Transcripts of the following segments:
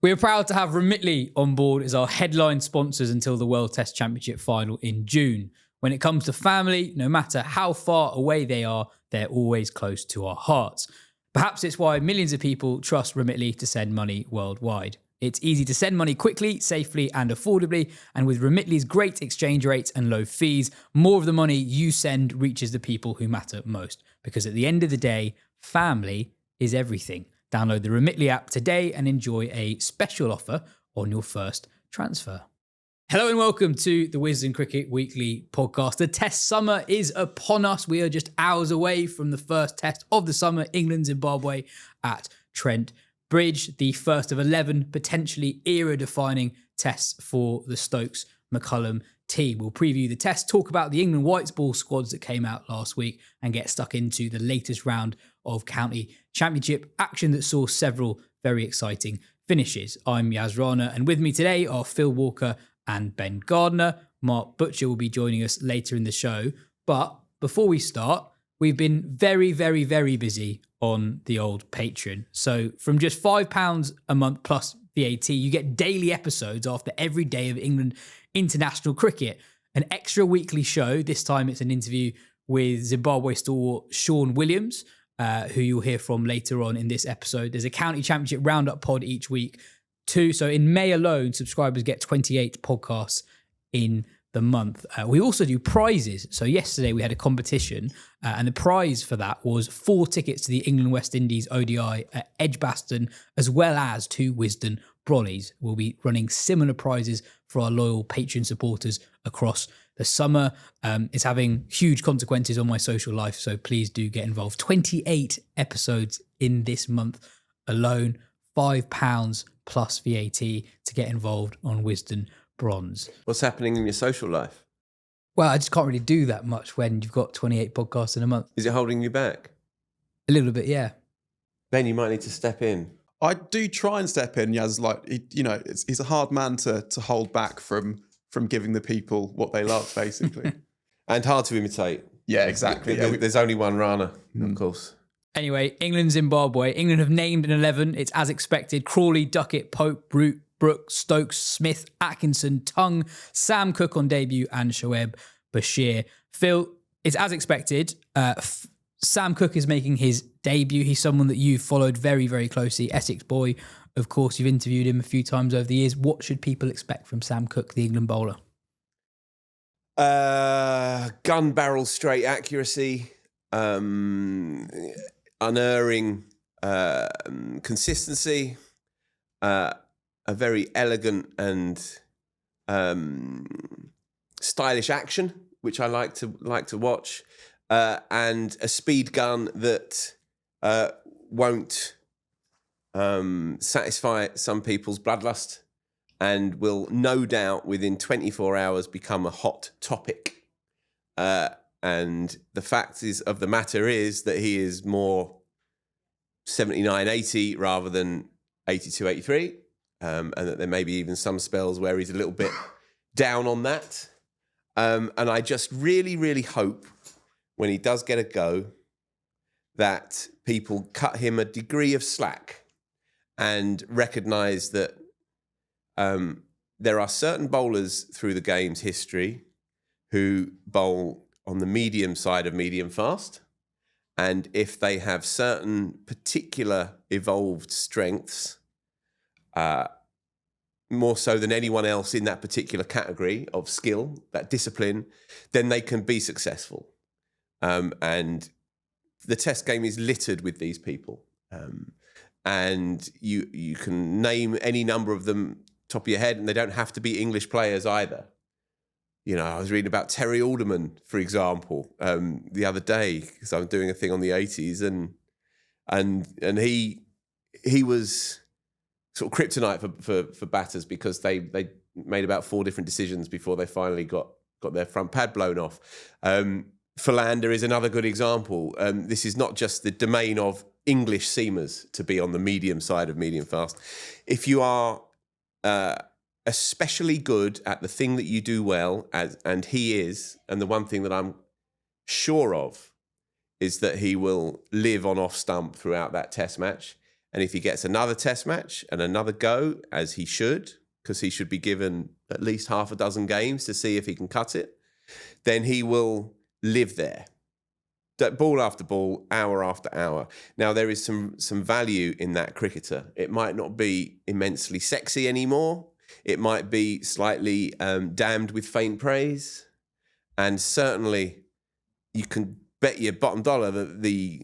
We are proud to have Remitly on board as our headline sponsors until the World Test Championship final in June. When it comes to family, no matter how far away they are, they're always close to our hearts. Perhaps it's why millions of people trust Remitly to send money worldwide. It's easy to send money quickly, safely and affordably, and with Remitly's great exchange rates and low fees, more of the money you send reaches the people who matter most. Because at the end of the day, family is everything. Download the Remitly app today and enjoy a special offer on your first transfer. Hello and welcome to the Wisden Cricket Weekly podcast. The Test summer is upon us. We are just hours away from the first Test of the summer, England-Zimbabwe at Trent Bridge, the first of 11 potentially era-defining tests for the Stokes McCullum team. We'll preview the test, talk about the England white ball squads that came out last week and get stuck into the latest round of county championship action that saw several very exciting finishes. I'm Yas Rana, and with me today are Phil Walker and Ben Gardner. Mark Butcher will be joining us later in the show. But before we start, we've been very, very, very busy on the old Patreon. So from just £5 a month plus VAT, you get daily episodes after every day of England international cricket. An extra weekly show. This time it's an interview with Zimbabwe stalwart Sean Williams, who you'll hear from later on in this episode. There's a county championship roundup pod each week too. So in May alone, subscribers get 28 podcasts in the month. We also do prizes. So yesterday we had a competition and the prize for that was 4 tickets to the England West Indies ODI at Edgbaston, as well as 2 Wisden Brollies. We'll be running similar prizes for our loyal Patreon supporters across the summer. It's having huge consequences on my social life, so please do get involved. 28 episodes in this month alone, £5 plus VAT to get involved on Wisden Bronze. What's happening in your social life? Well, I just can't really do that much when you've got 28 podcasts in a month. Is it holding you back? A little bit, yeah. Ben, you might need to step in. I do try and step in, Yaz. He's a hard man to hold back from giving the people what they love, basically. And hard to imitate. Yeah, exactly. There's only one Rana, of course. Anyway, England-Zimbabwe. England have named an 11. It's as expected. Crawley, Duckett, Pope, Root, Brooks, Stokes, Smith, Atkinson, Tongue, Sam Cook on debut, and Shoaib Bashir. Phil, it's as expected. Sam Cook is making his debut. He's someone that you've followed very, very closely. Essex boy, of course. You've interviewed him a few times over the years. What should people expect from Sam Cook, the England bowler? Gun barrel straight accuracy, unerring consistency, a very elegant and stylish action, which I like to watch, and a speed gun that won't satisfy some people's bloodlust and will no doubt within 24 hours become a hot topic. And the fact of the matter is that he is more 79-80 rather than 82-83. And that there may be even some spells where he's a little bit down on that. And I just really, really hope when he does get a go that people cut him a degree of slack and recognise that there are certain bowlers through the game's history who bowl on the medium side of medium fast. And if they have certain particular evolved strengths, more so than anyone else in that particular category of skill, that discipline, then they can be successful. And the test game is littered with these people. And you can name any number of them top of your head, and they don't have to be English players either. You know, I was reading about Terry Alderman, for example, the other day, because I was doing a thing on the 80s, and he was sort of kryptonite for batters because they made about 4 different decisions before they finally got their front pad blown off. Philander is another good example. This is not just the domain of English seamers to be on the medium side of medium fast. If you are especially good at the thing that you do well, and he is, and the one thing that I'm sure of is that he will live on off stump throughout that test match. And if he gets another test match and another go, as he should, because he should be given at least half a dozen games to see if he can cut it, then he will live there. Ball after ball, hour after hour. Now, there is some value in that cricketer. It might not be immensely sexy anymore. It might be slightly damned with faint praise. And certainly, you can bet your bottom dollar that the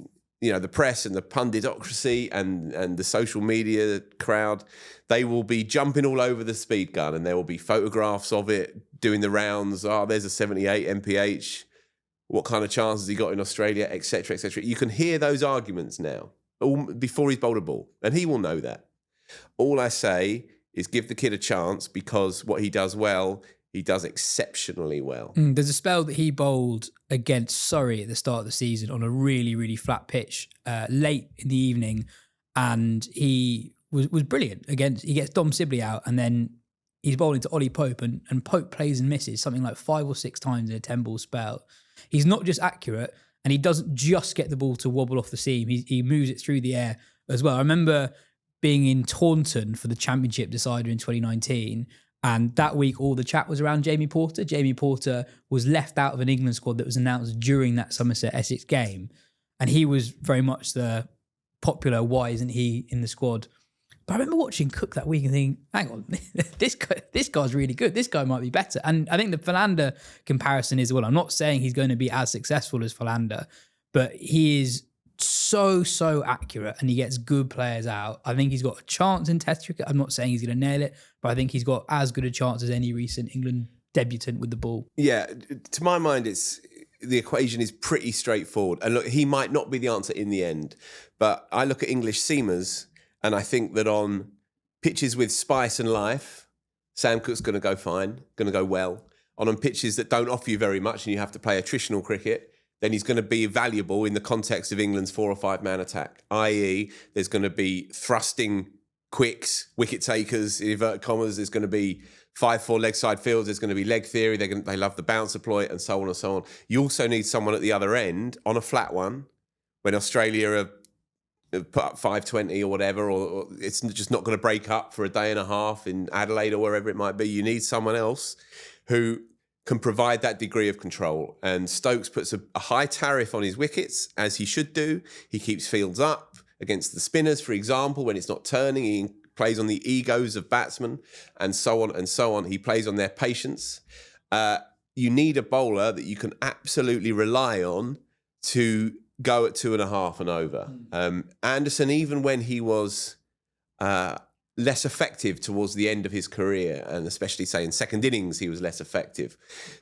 press and the punditocracy and the social media crowd, they will be jumping all over the speed gun, and there will be photographs of it doing the rounds. Oh, there's a 78 MPH. What kind of chance has he got in Australia, etc., etc. You can hear those arguments now before he's bowled a ball, and he will know that. All I say is give the kid a chance, because what he does well, he does exceptionally well. There's a spell that he bowled against Surrey at the start of the season on a really, really flat pitch late in the evening, and he was brilliant. He gets Dom Sibley out, and then he's bowling to Ollie Pope, and Pope plays and misses something like 5 or 6 times in a 10-ball spell. He's not just accurate, and he doesn't just get the ball to wobble off the seam. He moves it through the air as well. I remember being in Taunton for the championship decider in 2019, and that week all the chat was around Jamie Porter. Jamie Porter was left out of an England squad that was announced during that Somerset-Essex game, and he was very much the popular, why isn't he in the squad? But I remember watching Cook that week and thinking, hang on, this guy's really good. This guy might be better. And I think the Philander comparison is, well, I'm not saying he's going to be as successful as Philander, but he is so accurate, and he gets good players out. I think he's got a chance in Test cricket. I'm not saying he's going to nail it, but I think he's got as good a chance as any recent England debutant with the ball. Yeah, to my mind, the equation is pretty straightforward. And look, he might not be the answer in the end, but I look at English seamers, and I think that on pitches with spice and life, Sam Cook's going to go fine, going to go well. On pitches that don't offer you very much and you have to play attritional cricket, then he's going to be valuable in the context of England's 4 or 5 man attack, i.e. there's going to be thrusting quicks, wicket takers, in inverted commas, there's going to be 5-4 leg side fields, there's going to be leg theory, they love the bouncer ploy, and so on and so on. You also need someone at the other end on a flat one when Australia are put up 520 or whatever, or it's just not going to break up for a day and a half in Adelaide or wherever it might be. You need someone else who can provide that degree of control. And Stokes puts a high tariff on his wickets, as he should do. He keeps fields up against the spinners, for example, when it's not turning. He plays on the egos of batsmen, and so on and so on. He plays on their patience. You need a bowler that you can absolutely rely on to go at 2.5 and over. Anderson, even when he was less effective towards the end of his career, and especially, say, in second innings, he was less effective,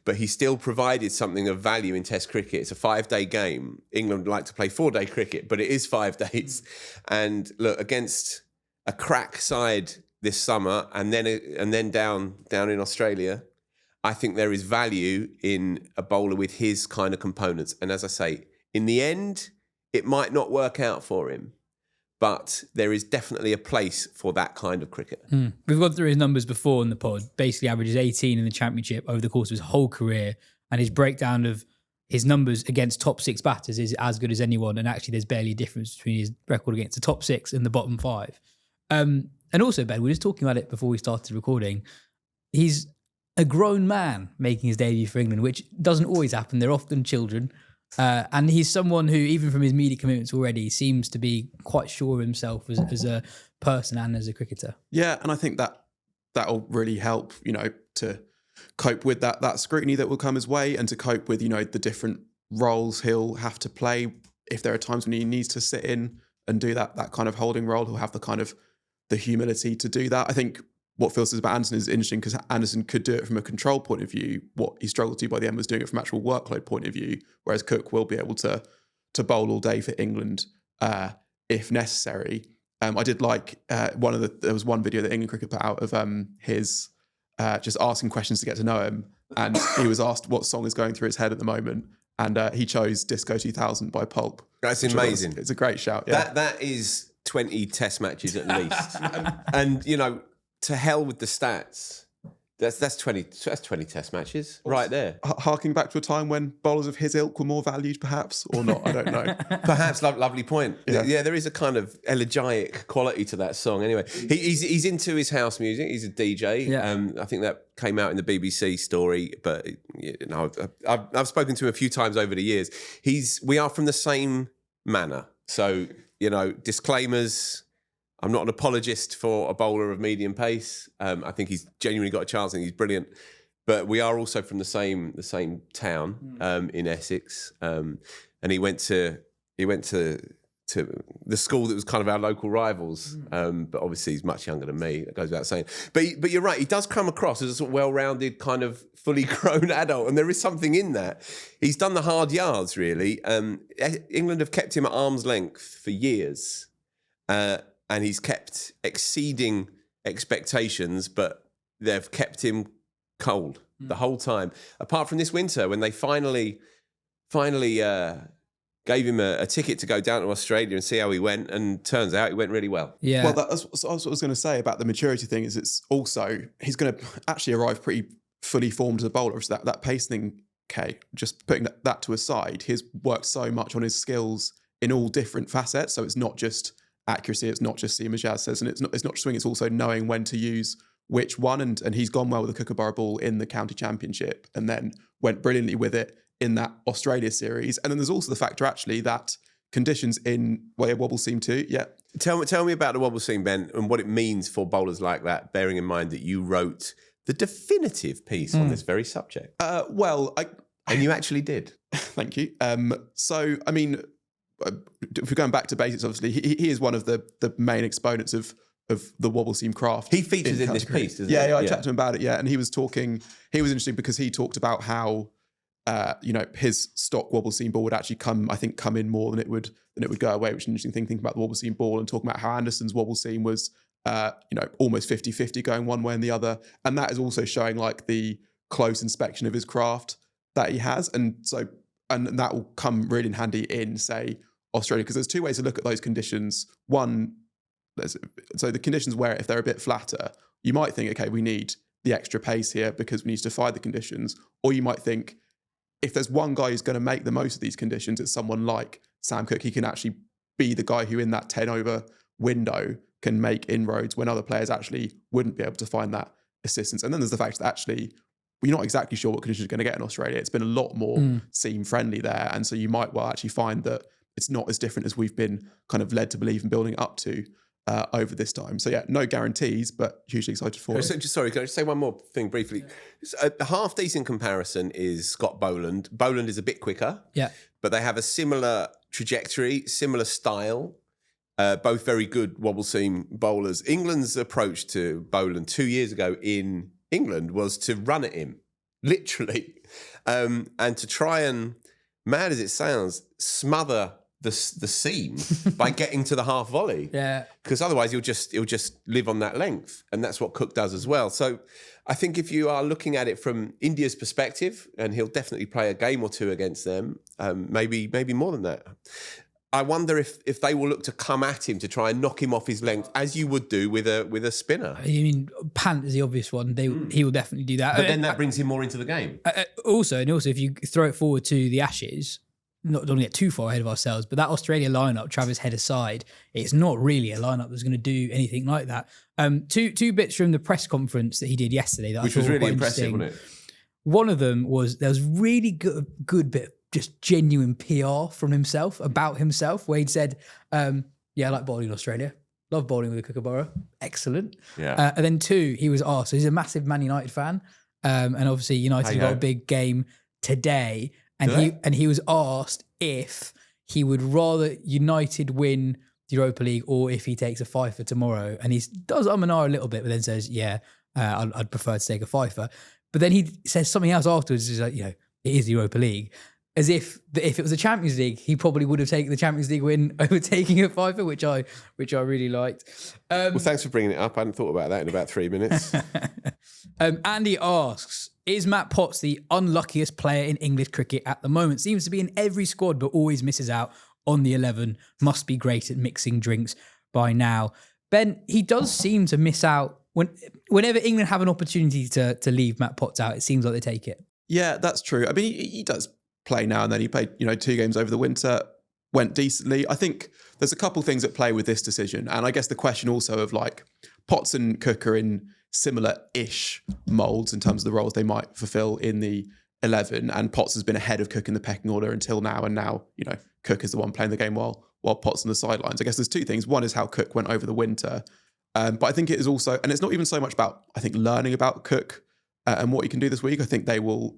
but he still provided something of value in Test cricket. It's a 5-day game. England like to play 4-day cricket, but it is 5 days. And look, against a crack side this summer, and then down in Australia, I think there is value in a bowler with his kind of components. And as I say, in the end, it might not work out for him, but there is definitely a place for that kind of cricket. We've gone through his numbers before in the pod. Basically averages 18 in the championship over the course of his whole career, and his breakdown of his numbers against top 6 batters is as good as anyone, and actually there's barely a difference between his record against the top 6 and the bottom 5. And also, Ben, we were just talking about it before we started recording. He's a grown man making his debut for England, which doesn't always happen. They're often children. And he's someone who, even from his media commitments already, seems to be quite sure of himself as a person and as a cricketer. Yeah, and I think that'll really help, to cope with that scrutiny that will come his way, and to cope with, the different roles he'll have to play. If there are times when he needs to sit in and do that kind of holding role, he'll have the humility to do that. I think what Phil says about Anderson is interesting, because Anderson could do it from a control point of view. What he struggled to by the end was doing it from actual workload point of view, whereas Cook will be able to bowl all day for England if necessary. I did like there was one video that England Cricket put out of his just asking questions to get to know him, and he was asked what song is going through his head at the moment, and he chose Disco 2000 by Pulp. That's amazing. It's a great shout. Yeah. That is 20 Test matches at least. And, to hell with the stats. That's 20 test matches right there. Harking back to a time when bowlers of his ilk were more valued, perhaps, or not, I don't know. Perhaps, lovely point. Yeah. There is a kind of elegiac quality to that song. Anyway, he's into his house music. He's a DJ. Yeah. I think that came out in the BBC story, but I've spoken to him a few times over the years. We are from the same manor, so disclaimers. I'm not an apologist for a bowler of medium pace. I think he's genuinely got a chance and he's brilliant. But we are also from the same town in Essex. And he went to the school that was kind of our local rivals. But obviously he's much younger than me. That goes without saying. But you're right. He does come across as a sort of well-rounded, kind of fully grown adult. And there is something in that. He's done the hard yards, really. England have kept him at arm's length for years. And he's kept exceeding expectations, but they've kept him cold the whole time. Apart from this winter, when they finally gave him a ticket to go down to Australia and see how he went, and turns out he went really well. Yeah. Well, that's what I was going to say about the maturity thing. Is it's also he's going to actually arrive pretty fully formed as a bowler. So that pace thing, okay, just putting that to aside, he's worked so much on his skills in all different facets. So it's not just accuracy, it's not just seam, as Yas says, and it's not swing, it's also knowing when to use which one, and he's gone well with the Kookaburra ball in the county championship and then went brilliantly with it in that Australia series. And then there's also the factor actually that conditions in wobble seam too. Yeah. Tell me about the wobble seam, Ben, and what it means for bowlers like that, bearing in mind that you wrote the definitive piece on this very subject. And you actually did. Thank you. So I mean, if we're going back to basics, obviously, he is one of the main exponents of the wobble seam craft. He features in this piece, doesn't he? Yeah, I chatted to him about it, and he was interesting because he talked about how, his stock wobble seam ball would actually come in more than it would go away, which is an interesting thing, thinking about the wobble seam ball and talking about how Anderson's wobble seam was, almost 50-50 going one way and the other. And that is also showing like the close inspection of his craft that he has. And that will come really in handy in, say, Australia, because there's two ways to look at those conditions. One, so the conditions where if they're a bit flatter, you might think, okay, we need the extra pace here because we need to defy the conditions. Or you might think, if there's one guy who's going to make the most of these conditions, it's someone like Sam Cook. He can actually be the guy who in that 10 over window can make inroads when other players actually wouldn't be able to find that assistance. And then there's the fact that actually we're not exactly sure what conditions are going to get in Australia. It's been a lot more seam friendly there. And so you might well actually find that it's not as different as we've been kind of led to believe and building up to over this time. So yeah, no guarantees, but hugely excited for it. Sorry, can I just say one more thing briefly? Yeah. A half decent comparison is Scott Boland. Boland is a bit quicker, but they have a similar trajectory, similar style. Both very good wobble seam bowlers. England's approach to Boland 2 years ago in England was to run at him, literally, and to try and, mad as it sounds, smother the seam by getting to the half volley. Yeah, because otherwise he'll just live on that length, and that's what Cook does as well. So I think if you are looking at it from India's perspective, and he'll definitely play a game or two against them, maybe more than that. I wonder if they will look to come at him to try and knock him off his length, as you would do with a spinner. I mean, Pant is the obvious one. He will definitely do that. But then that brings him more into the game. Also, if you throw it forward to the Ashes, don't want to get too far ahead of ourselves, but that Australia lineup, Travis Head aside, it's not really a lineup that's going to do anything like that. Two bits from the press conference that he did yesterday that which I thought was really impressive, wasn't it? One of them was there was really good bit of just genuine PR from himself about himself, where he'd said, I like bowling in Australia. Love bowling with the Kookaburra. Excellent. Yeah. And then two, he was asked, so he's a massive Man United fan. And obviously United got a big game today. And he was asked if he would rather United win the Europa League or if he takes a fifer tomorrow. And he does and ah a little bit, but then says, I'd prefer to take a fifer. But then he says something else afterwards. He's like, it is the Europa League. As if it was a Champions League, he probably would have taken the Champions League win over taking a fifer, which I really liked. Well, thanks for bringing it up. I hadn't thought about that in about 3 minutes. Andy asks, is Matt Potts the unluckiest player in English cricket at the moment? Seems to be in every squad, but always misses out on the 11. Must be great at mixing drinks by now. Ben, he does seem to miss out whenever England have an opportunity to leave Matt Potts out, it seems like they take it. Yeah, that's true. I mean, he does play now and then. He played, 2 games over the winter, went decently. I think there's a couple things at play with this decision. And I guess the question also of like Potts and Cook are in similar-ish moulds in terms of the roles they might fulfill in the 11. And Potts has been ahead of Cook in the pecking order until now. And now, Cook is the one playing the game while Potts on the sidelines. I guess there's 2 things. One is how Cook went over the winter. But I think it is also, and it's not even so much about, I think, learning about Cook and what he can do this week. I think they will,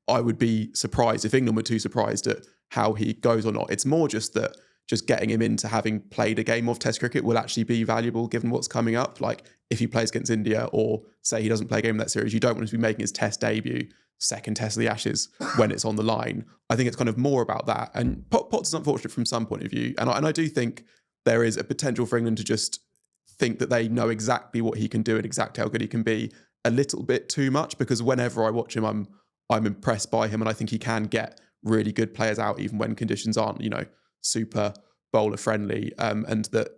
I would be surprised if England were too surprised at how he goes or not. It's more just that just getting him into having played a game of Test cricket will actually be valuable given what's coming up. Like if he plays against India or say he doesn't play a game in that series, you don't want him to be making his Test debut, second Test of the Ashes when it's on the line. I think it's kind of more about that. And Potts is unfortunate from some point of view. And I do think there is a potential for England to just think that they know exactly what he can do and exactly how good he can be a little bit too much, because whenever I watch him, I'm impressed by him, and I think he can get really good players out even when conditions aren't, super bowler friendly. And that,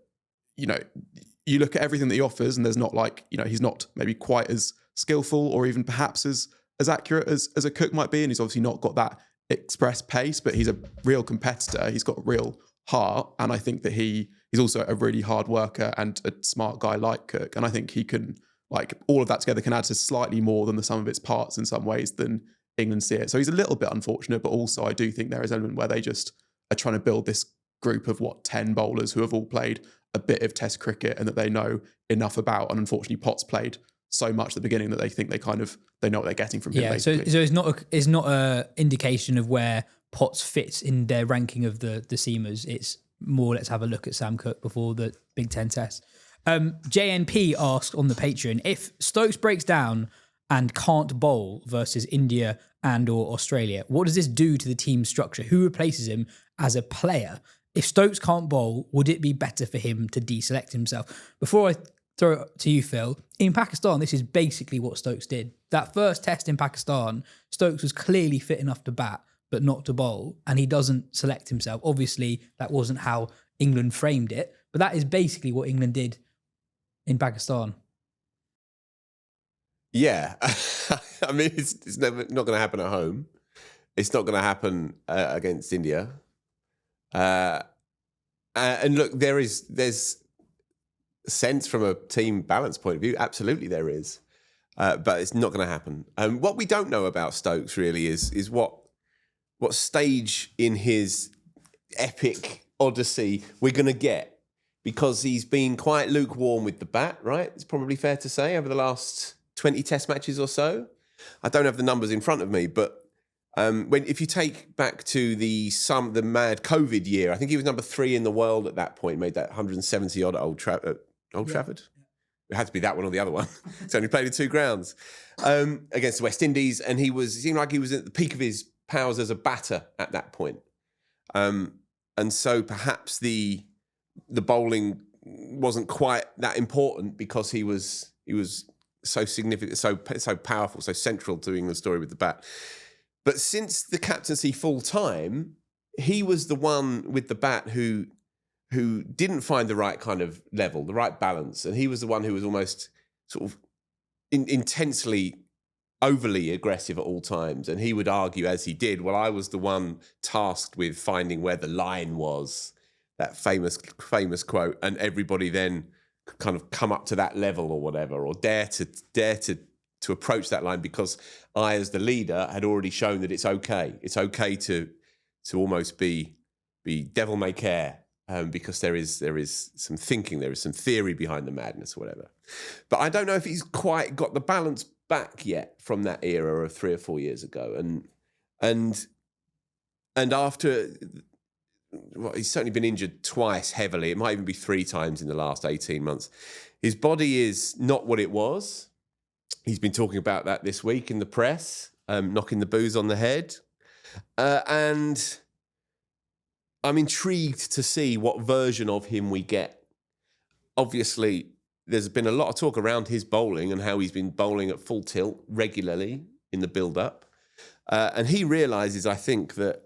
you look at everything that he offers, and there's not like, he's not maybe quite as skillful or even perhaps as accurate as a Cook might be, and he's obviously not got that express pace, but he's a real competitor. He's got a real heart, and I think that he's also a really hard worker and a smart guy like Cook, and I think he can, like, all of that together can add to slightly more than the sum of its parts in some ways than England see it. So he's a little bit unfortunate, but also I do think there is an element where they just are trying to build this group of 10 bowlers who have all played a bit of Test cricket and that they know enough about. And unfortunately, Potts played so much at the beginning that they think they know what they're getting from him. Yeah, basically. so it's not a indication of where Potts fits in their ranking of the seamers. It's more, let's have a look at Sam Cook before the Big Ten Test. JNP asked on the Patreon, if Stokes breaks down and can't bowl versus India and or Australia, what does this do to the team structure? Who replaces him as a player? If Stokes can't bowl, would it be better for him to deselect himself? Before I throw it to you, Phil, in Pakistan, this is basically what Stokes did. That first test in Pakistan, Stokes was clearly fit enough to bat, but not to bowl, and he doesn't select himself. Obviously, that wasn't how England framed it, but that is basically what England did in Pakistan. Yeah. I mean, it's never not going to happen at home. It's not going to happen against India. And look, there's sense from a team balance point of view. Absolutely there is. But it's not going to happen. What we don't know about Stokes really is what stage in his epic odyssey we're going to get, because he's been quite lukewarm with the bat, right? It's probably fair to say over the last 20 Test matches or so. I don't have the numbers in front of me, but if you take back to the mad COVID year, I think he was number 3 in the world at that point, made that 170 odd at Old Trafford. It had to be that one or the other one. He's only played in 2 grounds against the West Indies, and it seemed like he was at the peak of his powers as a batter at that point. And so perhaps the bowling wasn't quite that important because he was so significant, so powerful, so central to England's story with the bat. But since the captaincy full time, he was the one with the bat who didn't find the right kind of level, the right balance, and he was the one who was almost sort of intensely overly aggressive at all times. And he would argue, as he did, well, I was the one tasked with finding where the line was, that famous quote, and everybody then kind of come up to that level or whatever, or dare to approach that line, because I, as the leader, had already shown that it's okay. It's okay to almost be devil may care, because there is some thinking, there is some theory behind the madness or whatever. But I don't know if he's quite got the balance back yet from that era of 3 or 4 years ago. And after, well, he's certainly been injured twice heavily. It might even be 3 times in the last 18 months. His body is not what it was. He's been talking about that this week in the press, knocking the booze on the head. And I'm intrigued to see what version of him we get. Obviously, there's been a lot of talk around his bowling and how he's been bowling at full tilt regularly in the build-up. And he realises, I think, that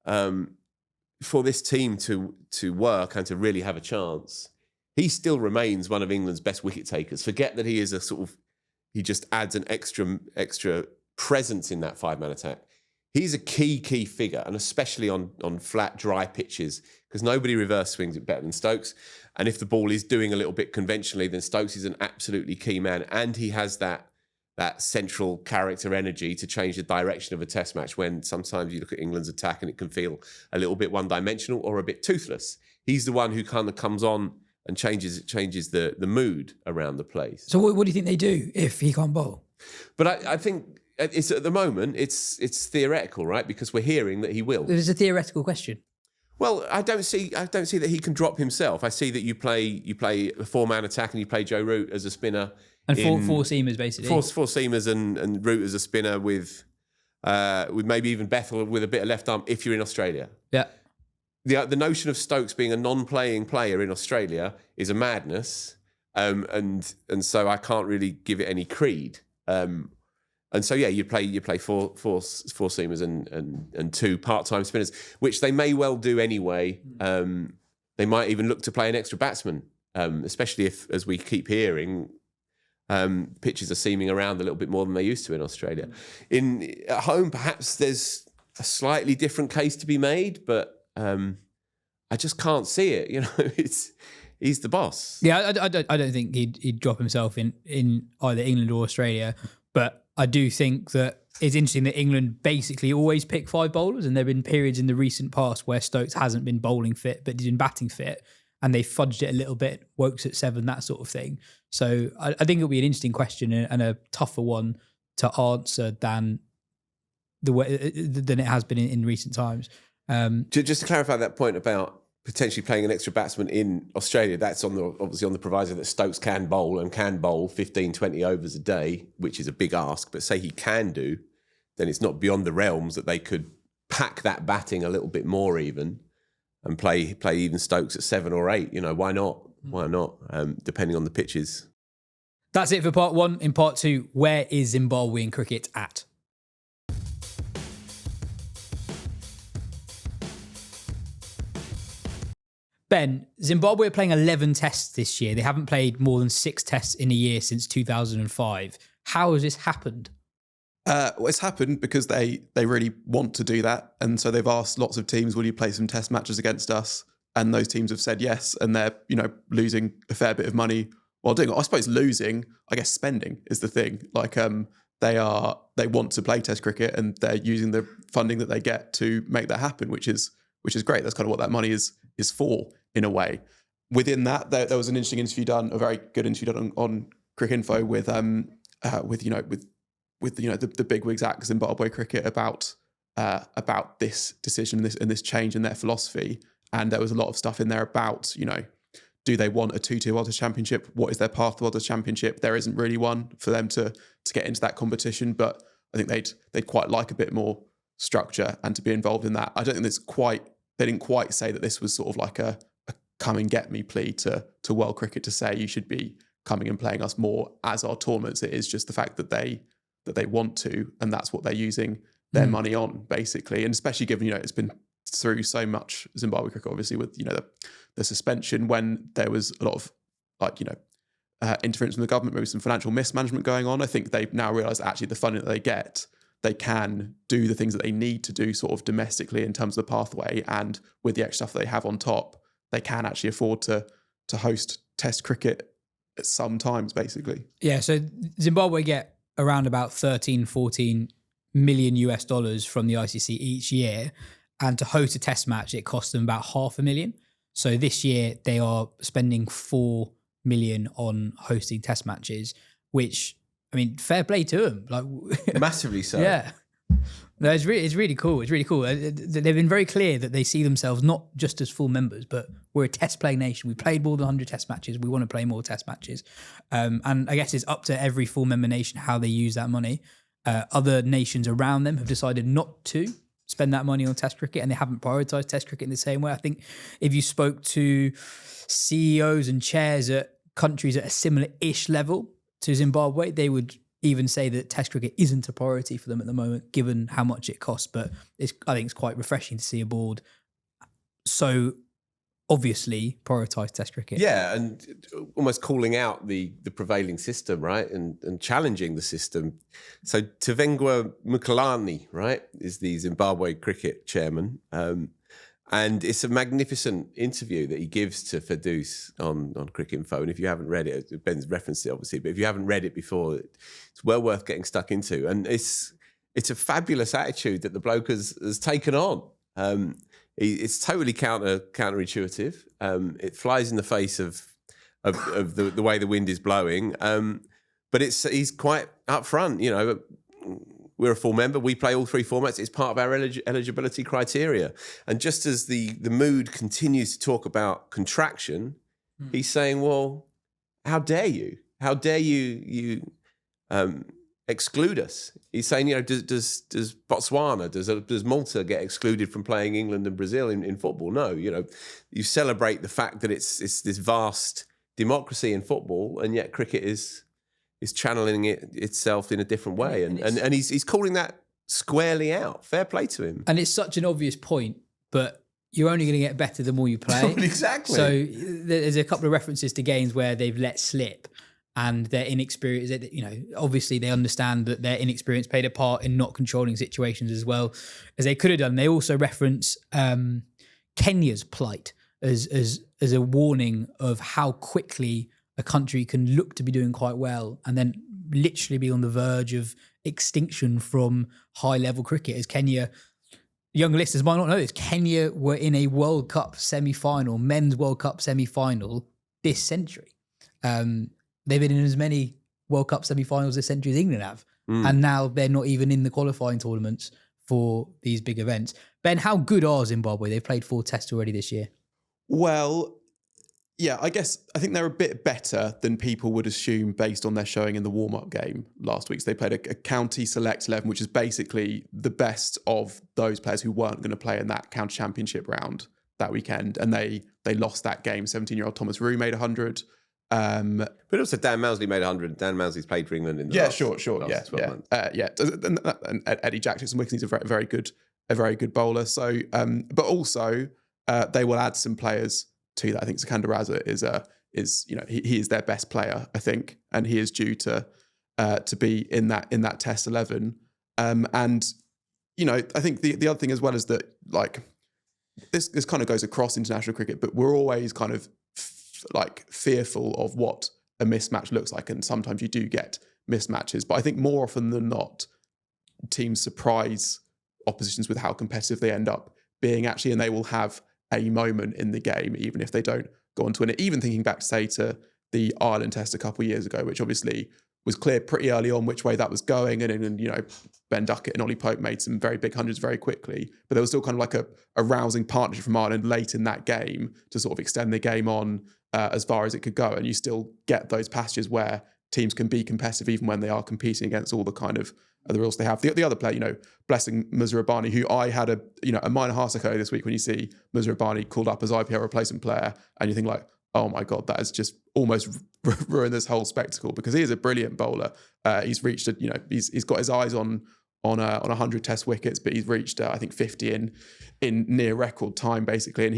for this team to work and to really have a chance, he still remains one of England's best wicket takers. Forget that he is he just adds an extra presence in that 5-man attack. He's a key figure, and especially on flat, dry pitches, because nobody reverse swings it better than Stokes. And if the ball is doing a little bit conventionally, then Stokes is an absolutely key man, and he has that central character energy to change the direction of a test match when sometimes you look at England's attack and it can feel a little bit one-dimensional or a bit toothless. He's the one who kind of comes on and changes the mood around the place. So what do you think they do if he can't bowl? But I think it's at the moment it's theoretical, right? Because we're hearing that he will. It's a theoretical question. Well, I don't see that he can drop himself. I see that you play a 4-man attack and you play Joe Root as a spinner. And four seamers, basically. Four seamers and Root as a spinner with maybe even Bethel with a bit of left arm if you're in Australia. Yeah. The notion of Stokes being a non-playing player in Australia is a madness, and so I can't really give it any creed. And so you play four seamers and 2 part-time spinners, which they may well do anyway. They might even look to play an extra batsman, especially if, as we keep hearing, pitches are seaming around a little bit more than they used to in Australia. At home, perhaps there's a slightly different case to be made, but I just can't see it. You know, he's the boss. Yeah, I don't think he'd drop himself in either England or Australia, but I do think that it's interesting that England basically always pick 5 bowlers, and there have been periods in the recent past where Stokes hasn't been bowling fit, but he's been batting fit, and they fudged it a little bit, Wokes at 7, that sort of thing. So I think it'll be an interesting question and a tougher one to answer than it has been in recent times. Just to clarify that point about potentially playing an extra batsman in Australia, that's obviously on the proviso that Stokes can bowl 15, 20 overs a day, which is a big ask. But say he can do, then it's not beyond the realms that they could pack that batting a little bit more even and play even Stokes at 7 or 8. You know, why not? Why not? Depending on the pitches. That's it for part 1. In part 2, where is Zimbabwe in cricket at? Ben, Zimbabwe are playing 11 tests this year. They haven't played more than 6 tests in a year since 2005. How has this happened? Well, it's happened because they really want to do that. And so they've asked lots of teams, will you play some test matches against us? And those teams have said yes. And they're, losing a fair bit of money while doing it. I suppose losing, I guess spending is the thing. Like they want to play test cricket and they're using the funding that they get to make that happen, which is great. That's kind of what that money is for in a way. Within that, there was an interesting interview done, a very good interview done on Cricinfo with the bigwigs at Zimbabwe Cricket about this decision and this change in their philosophy. And there was a lot of stuff in there about, do they want a 2-tier World Test Championship? What is their path to World Test Championship? There isn't really one for them to get into that competition, but I think they'd quite like a bit more structure and to be involved in that. I don't think they didn't quite say that this was sort of like a come and get me plea to world cricket to say you should be coming and playing us more as our tournaments. It is just the fact that they want to, and that's what they're using their money on, basically. And especially given, it's been through so much Zimbabwe cricket, obviously, with, the suspension, when there was a lot of interference from the government, maybe some financial mismanagement going on. I think they've now realised that actually the funding that they get, they can do the things that they need to do sort of domestically in terms of the pathway, and with the extra stuff that they have on top, they can actually afford to host test cricket at some times, basically. Yeah, so Zimbabwe get around about 13-14 million US dollars from the ICC each year, and to host a test match it costs them about $500,000. So this year they are spending $4 million on hosting test matches, which, I mean, fair play to them. Like massively so. Yeah. No, it's really cool. It's really cool. They've been very clear that they see themselves not just as full members, but we're a test playing nation. We played more than 100 test matches. We want to play more test matches. And I guess it's up to every full member nation how they use that money. Other nations around them have decided not to spend that money on test cricket, and they haven't prioritized test cricket in the same way. I think if you spoke to CEOs and chairs at countries at a similar-ish level to Zimbabwe, they would even say that test cricket isn't a priority for them at the moment, given how much it costs. But I think it's quite refreshing to see a board so obviously prioritise Test cricket. Yeah, and almost calling out the prevailing system, right, and challenging the system. So Tavengwa Mukalani, right, is the Zimbabwe cricket chairman, and it's a magnificent interview that he gives to Ferdous on Cricket Info. And if you haven't read it, Ben's referenced it obviously, but if you haven't read it before, it's well worth getting stuck into. And it's a fabulous attitude that the bloke has taken on. It's totally counterintuitive. It flies in the face of the way the wind is blowing. But he's quite upfront. You know, we're a full member. We play all three formats. It's part of our eligibility criteria. And just as the mood continues to talk about contraction, he's saying, "Well, how dare you? How dare you exclude us?" He's saying, you know, does Botswana, does Malta get excluded from playing England and Brazil in football? No, you know, you celebrate the fact that it's this vast democracy in football, and yet cricket is channeling itself in a different way, and he's calling that squarely out. Fair play to him. And it's such an obvious point, but you're only going to get better the more you play. Exactly. So there's a couple of references to games where they've let slip. And their inexperience, you know, obviously they understand that their inexperience played a part in not controlling situations as well as they could have done. They also reference Kenya's plight as a warning of how quickly a country can look to be doing quite well and then literally be on the verge of extinction from high-level cricket. As Kenya, younger listeners might not know this, Kenya were in a World Cup semi-final, men's World Cup semi-final this century. They've been in as many World Cup semi-finals this century as England have. And now they're not even in the qualifying tournaments for these big events. Ben, how good are Zimbabwe? They've played 4 tests already this year. Well, yeah, I think they're a bit better than people would assume based on their showing in the warm-up game last week. So they played a county select 11, which is basically the best of those players who weren't going to play in that county championship round that weekend. And they lost that game. 17-year-old Thomas Rue made 100. But also Dan Mousley made 100. Dan Mousley's played for England in the last 12 months. And Eddie Jackson-Wickens is a very good bowler. So, but also they will add some players to that. I think Sikandar Raza is you know, he is their best player, I think, and he is due to be in that Test 11. And you know, I think the other thing as well is that, like, this kind of goes across international cricket, but we're always kind of fearful of what a mismatch looks like, and sometimes you do get mismatches, but I think more often than not teams surprise oppositions with how competitive they end up being actually, and they will have a moment in the game even if they don't go on to win it. Even thinking back, say, to the Ireland Test a couple of years ago, which obviously was clear pretty early on which way that was going, and you know, Ben Duckett and Ollie Pope made some very big hundreds very quickly, but there was still kind of like a rousing partnership from Ireland late in that game to sort of extend the game on as far as it could go, and you still get those passages where teams can be competitive even when they are competing against all the kind of the rules they have. The other player, you know, blessing Muzarabani, who I had a minor heart echo this week when you see Muzarabani called up as IPL replacement player, and you think like, oh my God, that has just almost ruined this whole spectacle, because he is a brilliant bowler. He's reached he's got his eyes on 100 Test wickets, but he's reached I think 50 in near record time basically, and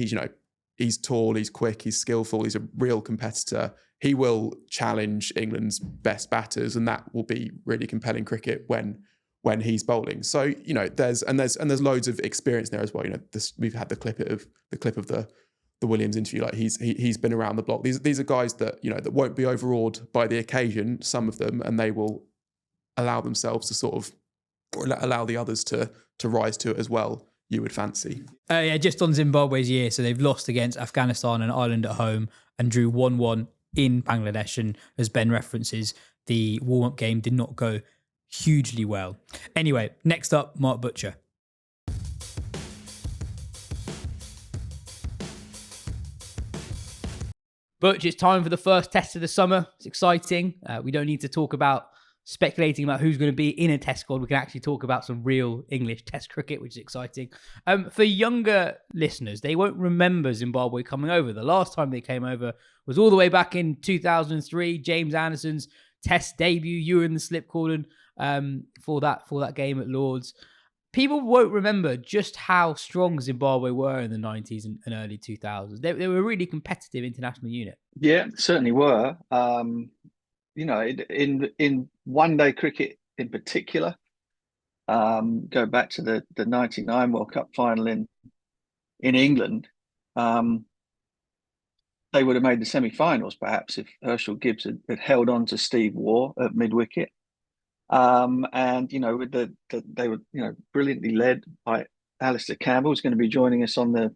he's tall, he's quick, he's skillful, he's a real competitor. He will challenge England's best batters, and that will be really compelling cricket when he's bowling. So, you know, there's loads of experience there as well. You know, we've had the clip of the Williams interview. Like he's been around the block. These are guys that, you know, that won't be overawed by the occasion, some of them, and they will allow themselves to sort of, or allow the others to rise to it as well, you would fancy. Yeah, just on Zimbabwe's year, so they've lost against Afghanistan and Ireland at home and drew 1-1 in Bangladesh, and as Ben references, the warm-up game did not go hugely well. Anyway, next up, Mark Butcher. Butch, it's time for the first test of the summer. It's exciting. We don't need to talk about speculating about who's going to be in a test squad. We can actually talk about some real English test cricket, which is exciting. For younger listeners, they won't remember Zimbabwe coming over. The last time they came over was all the way back in 2003, James Anderson's test debut. You were in the slip cordon for that game at Lord's. people won't remember just how strong Zimbabwe were in the 90s and early 2000s. They were a really competitive international unit. Yeah, certainly were. In one day cricket in particular, go back to the 99 World Cup final in England, they would have made the semi-finals perhaps if Herschel Gibbs had held on to Steve Waugh at mid-wicket. And with they were brilliantly led by Alistair Campbell, who's going to be joining us on the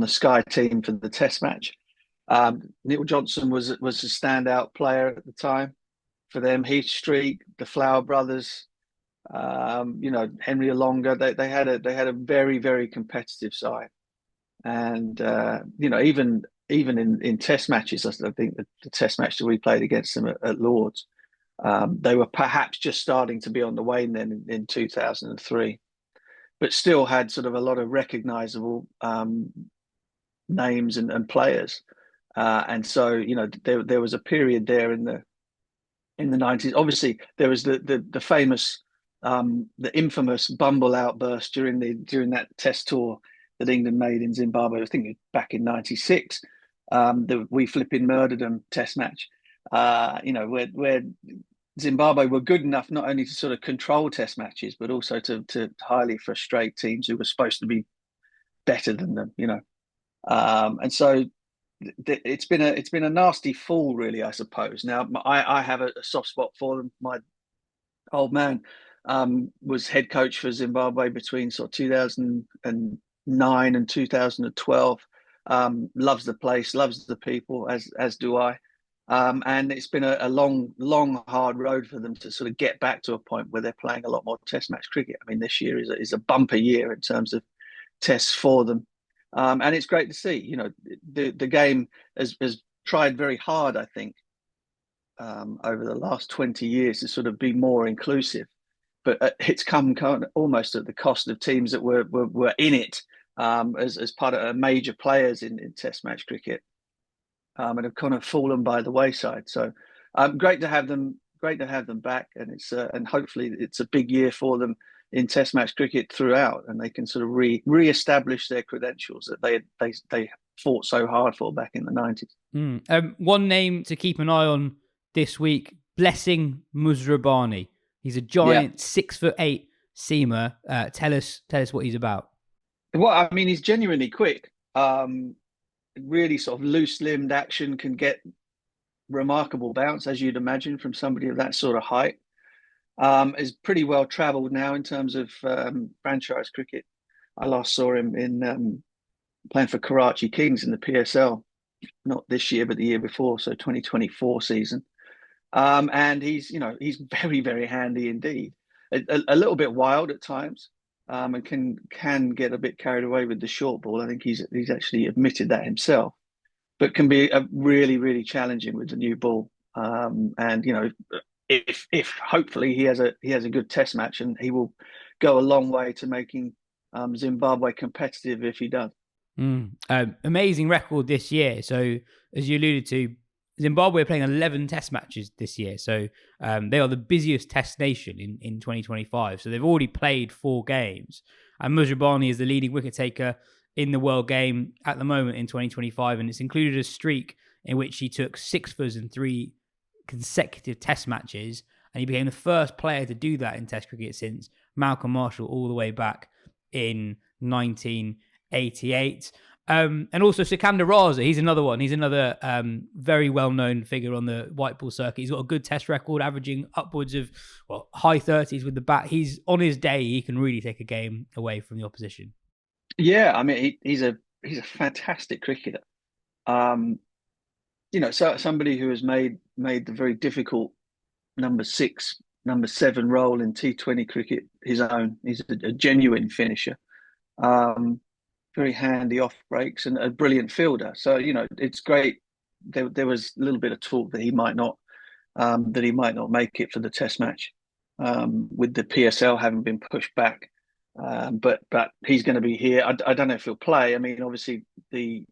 Sky team for the Test match. Neil Johnson was a standout player at the time for them. Heath Streak, the Flower Brothers, Henry Alonga. They had a very, very competitive side, and even in Test matches, I think the Test match that we played against them at Lords. They were perhaps just starting to be on the wane then in 2003, but still had sort of a lot of recognisable names and players. And so, there was a period there in the 90s. Obviously, there was the famous, the infamous Bumble outburst during that Test tour that England made in Zimbabwe. I think back in '96, the We Flipping Murdered Them Test match. Where Zimbabwe were good enough not only to sort of control Test matches, but also to highly frustrate teams who were supposed to be better than them. And so it's been a nasty fall, really, I suppose. Now I have a soft spot for them. My old man was head coach for Zimbabwe between sort of 2009 and 2012. Loves the place, loves the people, as do I. And it's been a long, hard road for them to sort of get back to a point where they're playing a lot more Test match cricket. I mean, this year is a bumper year in terms of tests for them. And it's great to see, the game has tried very hard, I think, over the last 20 years to sort of be more inclusive. But it's come kind of almost at the cost of teams that were in it as part of major players in Test match cricket. And have kind of fallen by the wayside. So great to have them back, and and hopefully it's a big year for them in Test match cricket throughout, and they can sort of re-establish their credentials that they fought so hard for back in the 90s. One name to keep an eye on this week: Blessing Musrabani. He's a giant 6'8" seamer. Tell us what he's about. Well, I mean, he's genuinely quick. Really sort of loose-limbed action, can get remarkable bounce, as you'd imagine, from somebody of that sort of height. Is pretty well travelled now in terms of franchise cricket. I last saw him in playing for Karachi Kings in the PSL, not this year, but the year before, so 2024 season. And he's very, very handy indeed. A little bit wild at times. And can get a bit carried away with the short ball. I think he's actually admitted that himself, but can be really, really challenging with the new ball. And if hopefully he has a good Test match, and he will go a long way to making Zimbabwe competitive if he does. Amazing record this year. So as you alluded to, Zimbabwe are playing 11 Test matches this year. So they are the busiest Test nation in 2025. So they've already played 4 games. And Musrabani is the leading wicket taker in the world game at the moment in 2025. And it's included a streak in which he took 6 in 3 consecutive Test matches. And he became the first player to do that in Test cricket since Malcolm Marshall all the way back in 1988. And also Sikandar Raza, he's another one. He's another very well-known figure on the white ball circuit. He's got a good Test record, averaging upwards of high 30s with the bat. He's on his day, he can really take a game away from the opposition. Yeah, I mean, he's a fantastic cricketer. So somebody who has made the very difficult number 6, number 7 role in T20 cricket his own. He's a genuine finisher. Very handy off breaks and a brilliant fielder. So it's great. There was a little bit of talk that he might not make it for the Test match, with the PSL having been pushed back. But he's going to be here. I don't know if he'll play. I mean, obviously the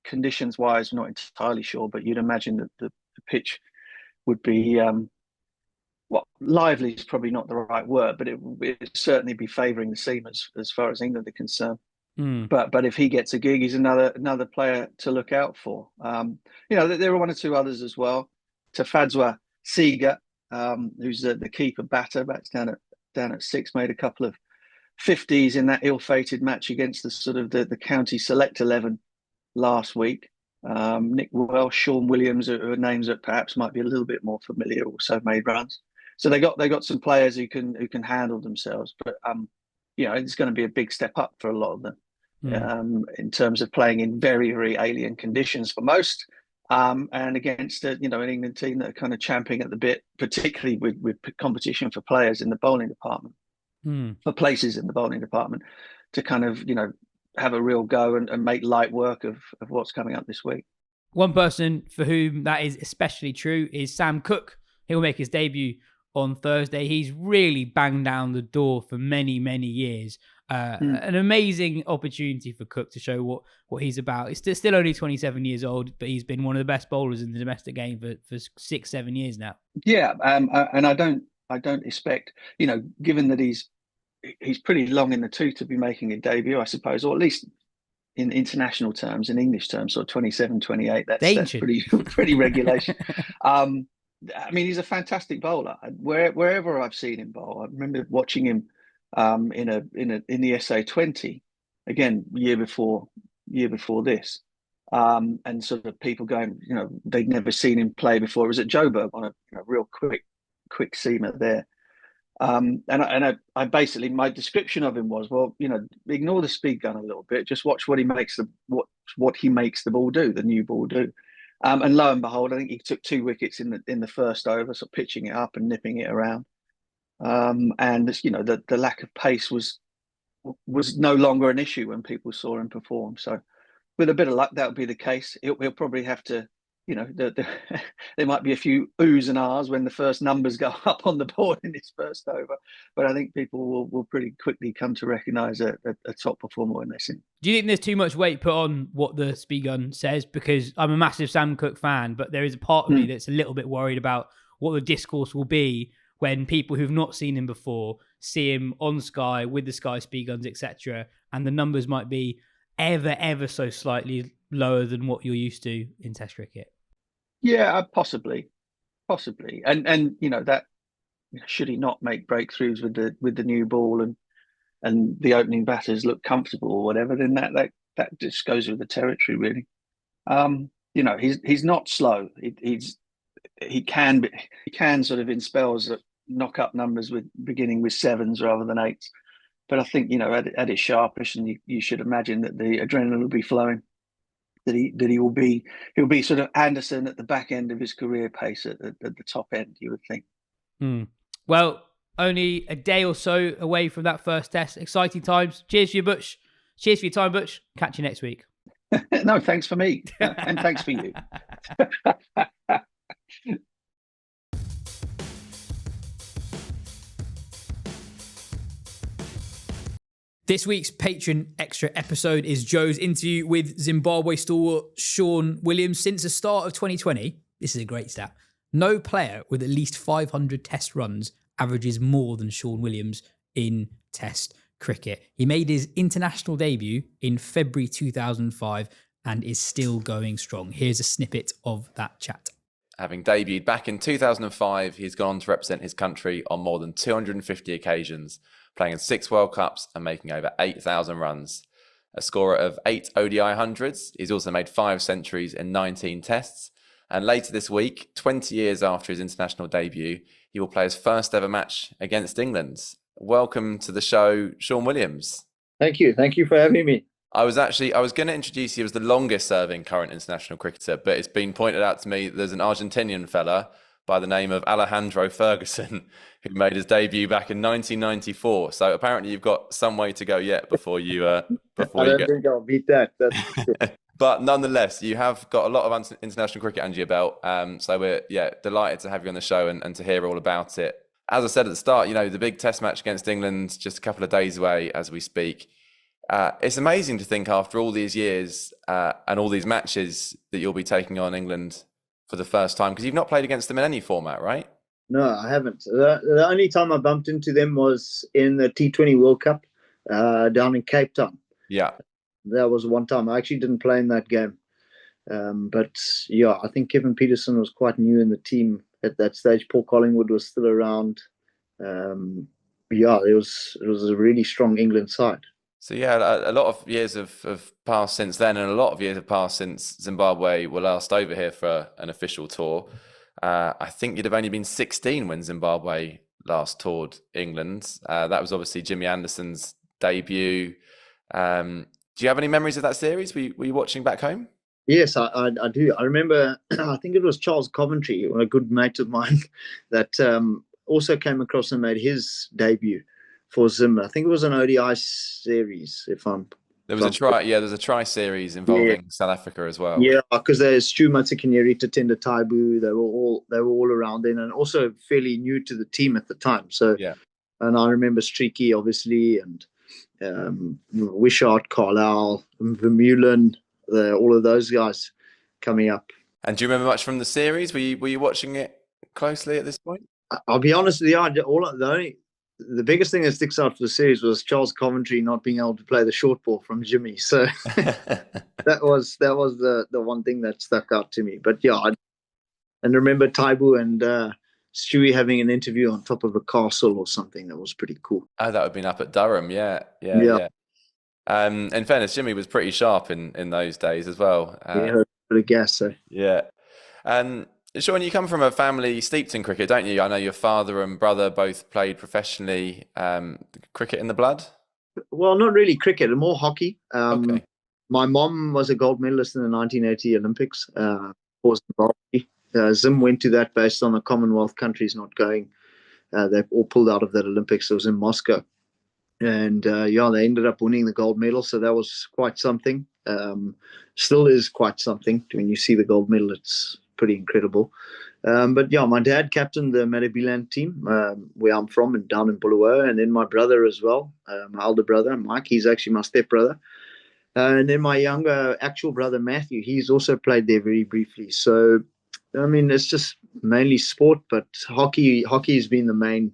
conditions wise, I'm not entirely sure, but you'd imagine that the pitch would be well, lively is probably not the right word, but it would certainly be favouring the seam as far as England are concerned. But if he gets a gig, he's another player to look out for. There are one or two others as well. Tafadzwa Siga, who's the keeper batter, bats down at 6, made a couple of 50s in that ill-fated match against the sort of the county select 11 last week. Nick Welsh, Sean Williams are names that perhaps might be a little bit more familiar, also made runs. So they got some players who can handle themselves, but it's going to be a big step up for a lot of them in terms of playing in very, very alien conditions for most, and against an England team that are kind of champing at the bit, particularly with competition for players in the bowling department, for places in the bowling department, to kind of have a real go and make light work of what's coming up this week. One person for whom that is especially true is Sam Cook. He'll make his debut on Thursday. He's really banged down the door for many, many years. An amazing opportunity for Cook to show what he's about. He's still only 27 years old, but he's been one of the best bowlers in the domestic game for 6-7 years now. Yeah, and I don't expect, given that he's pretty long in the tooth to be making a debut, I suppose, or at least in international terms, in English terms, sort of 27, 28. That's pretty regulation. He's a fantastic bowler. Wherever I've seen him bowl, I remember watching him in the SA20 again year before this, and sort of people going, they'd never seen him play before. It was at Joburg on a real quick seamer there. And I basically, my description of him was, well, ignore the speed gun a little bit, just watch what he makes the ball do, the new ball do. And lo and behold, I think he took 2 wickets in the first over, so pitching it up and nipping it around. And the lack of pace was no longer an issue when people saw him perform. So with a bit of luck, that would be the case. He'll probably have to, there might be a few oohs and ahs when the first numbers go up on the board in his first over. But I think people will pretty quickly come to recognise a top performer when they see him. Do you think there's too much weight put on what the speed gun says? Because I'm a massive Sam Cook fan, but there is a part of me that's a little bit worried about what the discourse will be when people who've not seen him before see him on Sky with the Sky speed guns, etc., and the numbers might be ever so slightly lower than what you're used to in Test cricket. Yeah, possibly, and that, should he not make breakthroughs with the new ball and the opening batters look comfortable or whatever, then that just goes with the territory, really. He's not slow. He can sort of in spells knock up numbers with beginning with 7s rather than 8s. But I think at his sharpest, and you should imagine that the adrenaline will be flowing. That he'll be sort of Anderson at the back end of his career pace at the top end, you would think. Well, only a day or so away from that first test. Exciting times. Cheers for you, Butch. Cheers for your time, Butch. Catch you next week. No, thanks for me. And thanks for you. This week's Patreon Extra episode is Joe's interview with Zimbabwe stalwart Sean Williams. Since the start of 2020, this is a great stat, no player with at least 500 test runs averages more than Sean Williams in test cricket. He made his international debut in February 2005 and is still going strong. Here's a snippet of that chat. Having debuted back in 2005, he's gone on to represent his country on more than 250 occasions, playing in 6 World Cups and making over 8,000 runs. A scorer of 8 ODI hundreds, he's also made 5 centuries in 19 tests. And later this week, 20 years after his international debut, he will play his first ever match against England. Welcome to the show, Sean Williams. Thank you. Thank you for having me. I was going to introduce you as the longest serving current international cricketer, but it's been pointed out to me there's an Argentinian fella by the name of Alejandro Ferguson who made his debut back in 1994. So apparently you've got some way to go yet before you I don't think I'll beat that. That's true. But nonetheless, you have got a lot of international cricket under your belt. So we're delighted to have you on the show and to hear all about it. As I said at the start, the big test match against England just a couple of days away as we speak. It's amazing to think after all these years and all these matches that you'll be taking on England for the first time, because you've not played against them in any format, right? No, I haven't. The only time I bumped into them was in the T20 World Cup down in Cape Town. Yeah. That was one time. I actually didn't play in that game. But yeah, I think Kevin Peterson was quite new in the team at that stage. Paul Collingwood was still around. Yeah, it was a really strong England side. So yeah, a lot of years have passed since then, and a lot of years have passed since Zimbabwe were last over here for an official tour. I think you'd have only been 16 when Zimbabwe last toured England. That was obviously Jimmy Anderson's debut. Do you have any memories of that series? Were you watching back home? Yes, I do. I remember, I think it was Charles Coventry, a good mate of mine, that also came across and made his debut for Zim. I think it was an ODI series, There's a tri series involving South Africa as well. Yeah, because there's Stu Matsikinyeri, Tatenda Taibu, they were all around then, and also fairly new to the team at the time. So yeah, and I remember Streaky, obviously, and Wishart, Carlisle, Vermeulen, all of those guys coming up. And do you remember much from the series? Were you watching it closely at this point? I'll be honest with you, the biggest thing that sticks out for the series was Charles Coventry not being able to play the short ball from Jimmy. So that was the one thing that stuck out to me. But yeah, and remember Taibu and Stewie having an interview on top of a castle or something. That was pretty cool. Oh, that would have been up at Durham. Yeah. In fairness, Jimmy was pretty sharp in those days as well. Yeah, for the gas. So. Yeah. Sean, you come from a family steeped in cricket, don't you? I know your father and brother both played professionally. Cricket in the blood? Well, not really cricket, more hockey. Okay. My mom was a gold medalist in the 1980 Olympics for Zimbabwe. Zim went to that based on the Commonwealth countries not going. They all pulled out of that Olympics. It was in Moscow. And they ended up winning the gold medal. So that was quite something. Still is quite something. When you see the gold medal, it's pretty incredible. But yeah, my dad captained the Madabiland team where I'm from and down in Bulawayo, and then my brother as well, my elder brother Mike, he's actually my stepbrother, and then my younger actual brother Matthew, he's also played there very briefly. So I mean, it's just mainly sport, but hockey has been the main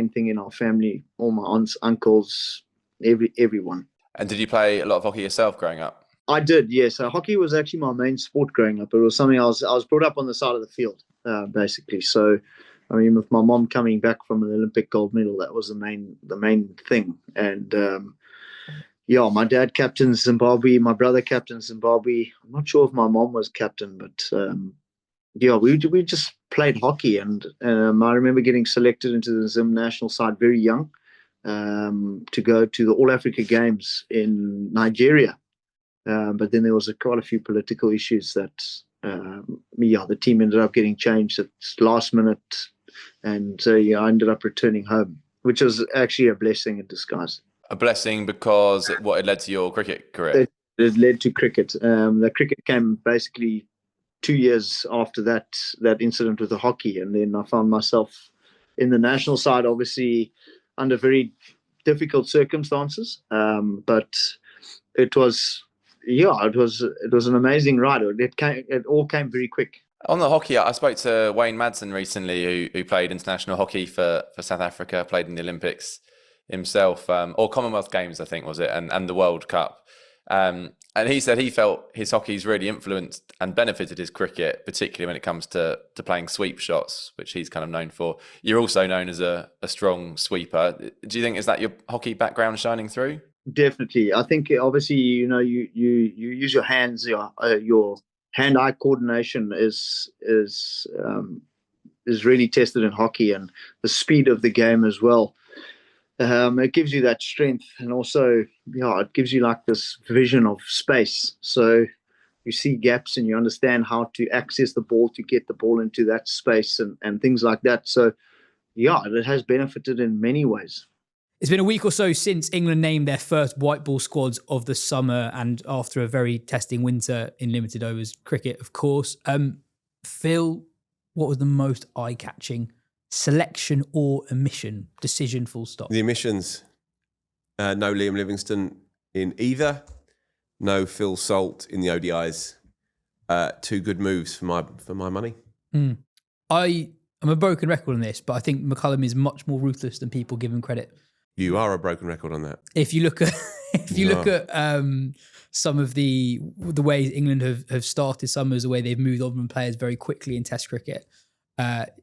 thing in our family. All my aunts, uncles, everyone. And did you play a lot of hockey yourself growing up? I did, yes. So hockey was actually my main sport growing up. It was something I was brought up on the side of the field, basically. So, I mean, with my mom coming back from an Olympic gold medal, that was the main thing. And my dad captained Zimbabwe, my brother captained Zimbabwe. I'm not sure if my mom was captain, but we just played hockey. And I remember getting selected into the Zim national side very young to go to the All Africa Games in Nigeria. But then there was quite a few political issues that the team ended up getting changed at last minute, and I ended up returning home, which was actually a blessing in disguise. A blessing because it led to your cricket career. It led to cricket. The cricket came basically 2 years after that incident with the hockey, and then I found myself in the national side, obviously under very difficult circumstances, but it was. Yeah, it was an amazing ride. It all came very quick. On the hockey, I spoke to Wayne Madsen recently, who played international hockey for South Africa, played in the Olympics himself, or Commonwealth Games, I think, was it, and the World Cup. And he said he felt his hockey's really influenced and benefited his cricket, particularly when it comes to playing sweep shots, which he's kind of known for. You're also known as a strong sweeper. Do you think, is that your hockey background shining through? Definitely. I think obviously, you use your hands, your hand-eye coordination is really tested in hockey, and the speed of the game as well. It gives you that strength, and also, it gives you like this vision of space. So you see gaps and you understand how to access the ball to get the ball into that space and things like that. So, it has benefited in many ways. It's been a week or so since England named their first white ball squads of the summer, and after a very testing winter in limited overs cricket, of course. Phil, what was the most eye-catching selection or omission? Decision, full stop. The omissions. No Liam Livingstone in either. No Phil Salt in the ODIs. Two good moves for my money. I I'm a broken record on this, but I think McCullum is much more ruthless than people give him credit. You are a broken record on that. If you look at some of the ways England have started summers, the way they've moved on from players very quickly in Test cricket.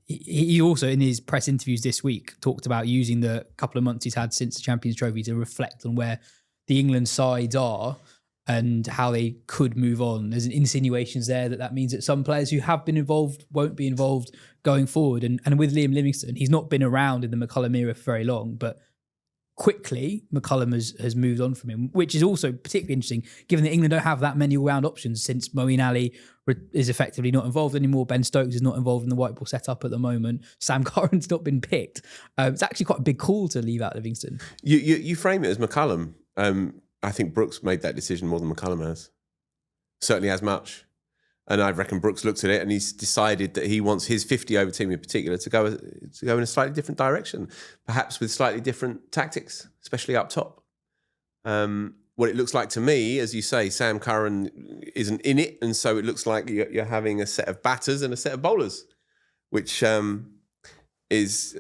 He also, in his press interviews this week, talked about using the couple of months he's had since the Champions Trophy to reflect on where the England sides are and how they could move on. There's insinuations there that means that some players who have been involved won't be involved going forward. And with Liam Livingstone, he's not been around in the McCullum era for very long, but quickly McCullum has moved on from him, which is also particularly interesting given that England don't have that many all-round options since Moeen Ali is effectively not involved anymore. Ben Stokes is not involved in the white ball setup at the moment. Sam Curran's not been picked. It's actually quite a big call to leave out Livingstone. You frame it as McCullum. I think Brooks made that decision more than McCullum has. Certainly as much. And I reckon Brooks looked at it and he's decided that he wants his 50-over team in particular to go in a slightly different direction, perhaps with slightly different tactics, especially up top. What it looks like to me, as you say, Sam Curran isn't in it, and so it looks like you're having a set of batters and a set of bowlers, which is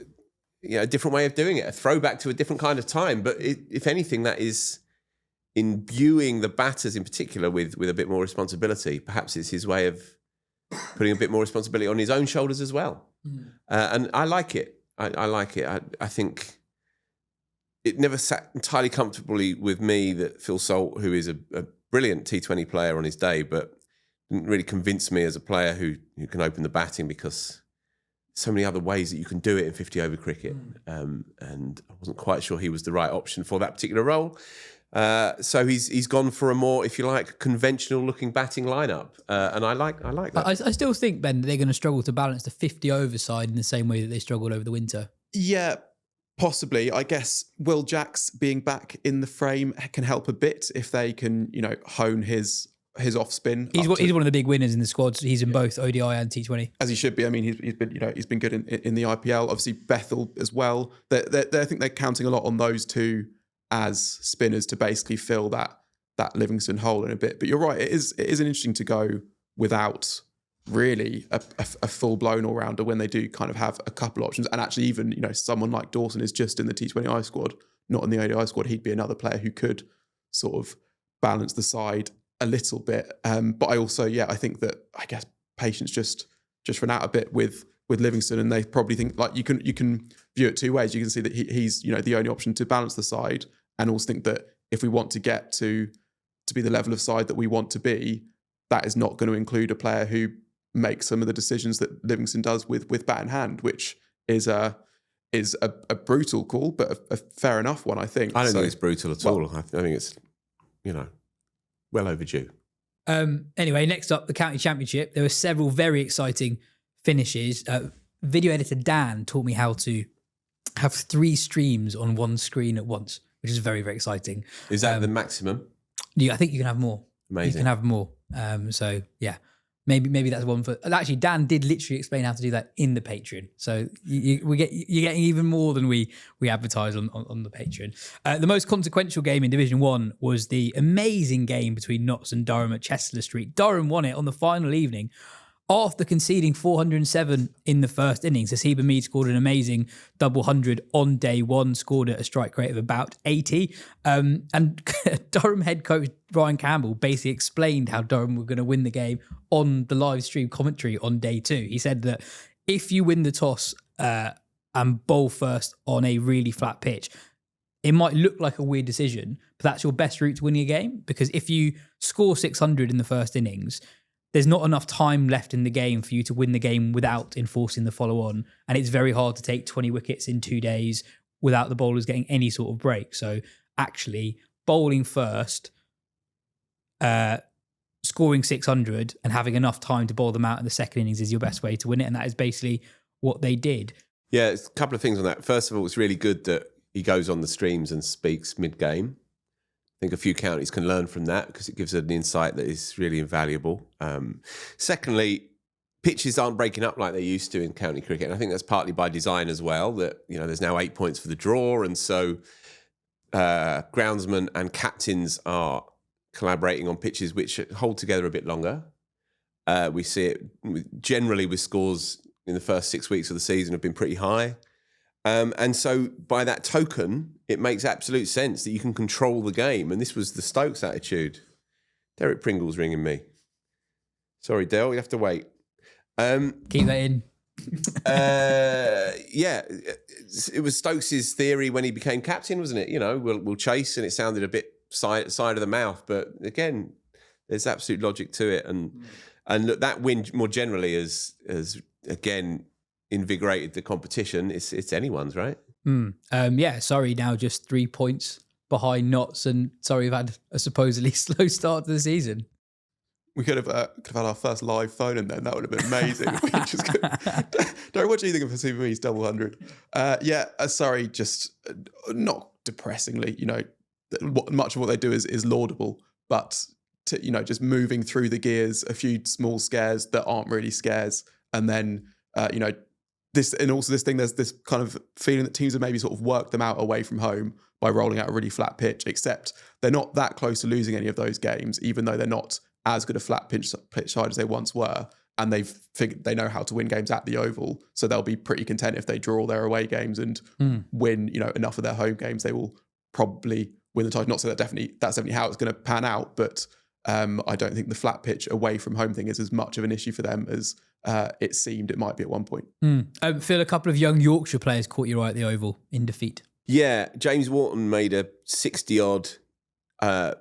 a different way of doing it, a throwback to a different kind of time. But if anything, that is imbuing the batters in particular with a bit more responsibility. Perhaps it's his way of putting a bit more responsibility on his own shoulders as well. And I like it. I like it. I think it never sat entirely comfortably with me that Phil Salt, who is a brilliant T20 player on his day, but didn't really convince me as a player who can open the batting, because so many other ways that you can do it in 50-over cricket. And I wasn't quite sure he was the right option for that particular role. So he's gone for a more, if you like, conventional-looking batting lineup, and I like that. I still think, Ben, they're going to struggle to balance the 50-over side in the same way that they struggled over the winter. Yeah, possibly. I guess Will Jacks being back in the frame can help a bit if they can, hone his off spin. He's one of the big winners in the squad. He's in both ODI and T20, as he should be. I mean, he's been good in the IPL. Obviously, Bethel as well. I think they're counting a lot on those two as spinners to basically fill that Livingstone hole in a bit. But you're right, it is interesting to go without really a full-blown all-rounder when they do kind of have a couple options. And actually even, someone like Dawson is just in the T20I squad, not in the ODI squad. He'd be another player who could sort of balance the side a little bit. But I also, I think that, I guess, patience just ran out a bit with Livingstone, and they probably think, like, you can view it two ways. You can see that he's the only option to balance the side, and also think that if we want to get to be the level of side that we want to be, that is not going to include a player who makes some of the decisions that Livingstone does with bat in hand, which is a brutal call, but a fair enough one, I think. I don't think it's brutal at all. I think it's well overdue. Anyway, next up, the county championship. There were several very exciting finishes. Video editor Dan taught me how to have 3 streams on one screen at once, which is very, very exciting. Is that the maximum? Yeah, I think you can have more. Amazing. You can have more. So yeah, maybe that's one for. Actually, Dan did literally explain how to do that in the Patreon. So you're getting even more than we advertise on the Patreon. The most consequential game in Division 1 was the amazing game between Notts and Durham at Chester Street. Durham won it on the final evening, after conceding 407 in the first innings. Hasiba Mead scored an amazing double 100 on day one, scored at a strike rate of about 80. And Durham head coach Brian Campbell basically explained how Durham were going to win the game on the live stream commentary on day 2. He said that if you win the toss and bowl first on a really flat pitch, it might look like a weird decision, but that's your best route to winning a game, because if you score 600 in the first innings, there's not enough time left in the game for you to win the game without enforcing the follow-on. And it's very hard to take 20 wickets in 2 days without the bowlers getting any sort of break. So actually, bowling first, scoring 600 and having enough time to bowl them out in the second innings is your best way to win it. And that is basically what they did. Yeah, it's a couple of things on that. First of all, it's really good that he goes on the streams and speaks mid-game. I think a few counties can learn from that, because it gives an insight that is really invaluable. Secondly, pitches aren't breaking up like they used to in county cricket. And I think that's partly by design as well, that, there's now 8 points for the draw. And so groundsmen and captains are collaborating on pitches which hold together a bit longer. We see it generally with scores, in the first 6 weeks of the season have been pretty high. And so by that token, it makes absolute sense that you can control the game. And this was the Stokes attitude. Derek Pringle's ringing me. Sorry, Del, you have to wait. Keep that in. Yeah, it was Stokes' theory when he became captain, wasn't it? You know, we'll chase, and it sounded a bit side of the mouth, but again, there's absolute logic to it. And look, that win more generally has again invigorated the competition. It's anyone's, right? Yeah, sorry, now just 3 points behind Notts, and sorry we've had a supposedly slow start to the season. We could have had our first live phone in then. That would have been amazing. Derek, what do you think of a Super Me's double 100? Sorry, just not depressingly. You know, much of what they do is laudable, but just moving through the gears, a few small scares that aren't really scares, and then this, and also this thing. There's this kind of feeling that teams have maybe sort of worked them out away from home by rolling out a really flat pitch. Except they're not that close to losing any of those games, even though they're not as good a flat pitch side as they once were, and they've figured they know how to win games at the Oval, so they'll be pretty content if they draw all their away games and win enough of their home games. They will probably win the title. Not so that's definitely how it's going to pan out, but I don't think the flat pitch away from home thing is as much of an issue for them as it seemed it might be at one point. Phil, a couple of young Yorkshire players caught your eye at the Oval in defeat. Yeah, James Wharton made a 60-odd, and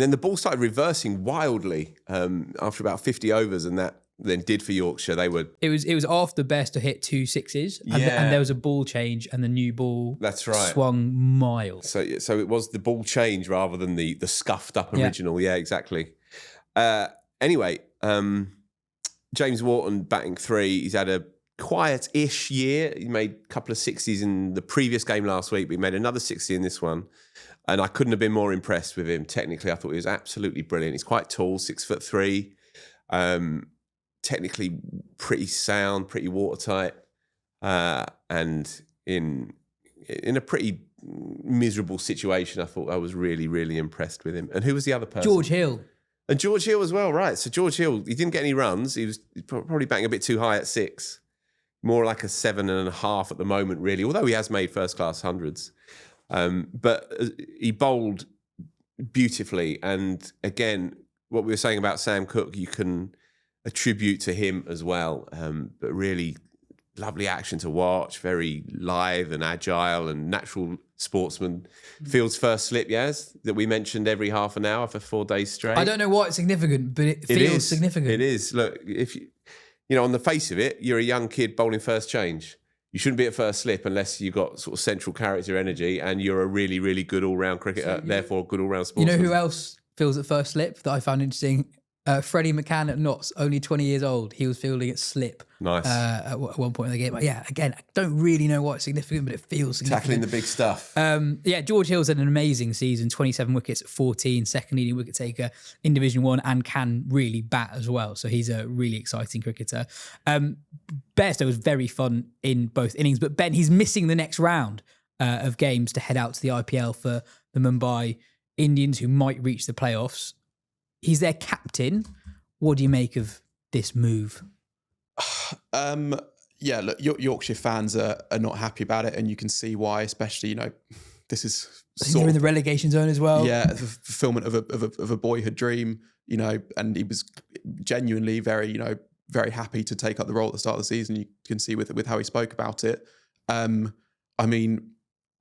then the ball started reversing wildly after about 50 overs, and that then did for Yorkshire. It was after best to hit 2 sixes, and there was a ball change, and the new ball swung miles. So it was the ball change rather than the scuffed up original. Yeah, exactly. Anyway, James Wharton batting 3. He's had a quiet-ish year. He made a couple of 60s in the previous game last week, but he made another 60 in this one. And I couldn't have been more impressed with him. Technically, I thought he was absolutely brilliant. He's quite tall, 6'3". Technically pretty sound, pretty watertight, and in a pretty miserable situation. I thought I was really, really impressed with him. And who was the other person? George Hill. And George Hill as well, right. So George Hill, he didn't get any runs. He was probably batting a bit too high at 6. More like a 7.5 at the moment, really, although he has made first-class hundreds. But he bowled beautifully. And again, what we were saying about Sam Cooke, you can attribute to him as well. But really lovely action to watch, very lithe and agile and natural sportsman. Field's first slip, Yas, that we mentioned every half an hour for 4 days straight. I don't know why it's significant, but it feels significant. It is. Look, if you on the face of it, you're a young kid bowling first change. You shouldn't be at first slip unless you've got sort of central character energy and you're a really, really good all-round cricketer, therefore good all-round sportsman. You know who else feels at first slip that I found interesting? Freddie McCann at Notts, only 20 years old. He was fielding at slip. Nice. At one point in the game. Yeah, again, I don't really know why it's significant, but it feels significant. Tackling the big stuff. George Hill's had an amazing season, 27 wickets at 14, second leading wicket taker in Division 1 and can really bat as well. So he's a really exciting cricketer. Bairstow was very fun in both innings, but Ben, he's missing the next round of games to head out to the IPL for the Mumbai Indians, who might reach the playoffs. He's their captain. What do you make of this move? Look, Yorkshire fans are not happy about it, and you can see why. Especially, this is they're in the relegation zone as well. Yeah, the fulfillment of a boyhood dream. And he was genuinely very, very happy to take up the role at the start of the season. You can see with how he spoke about it.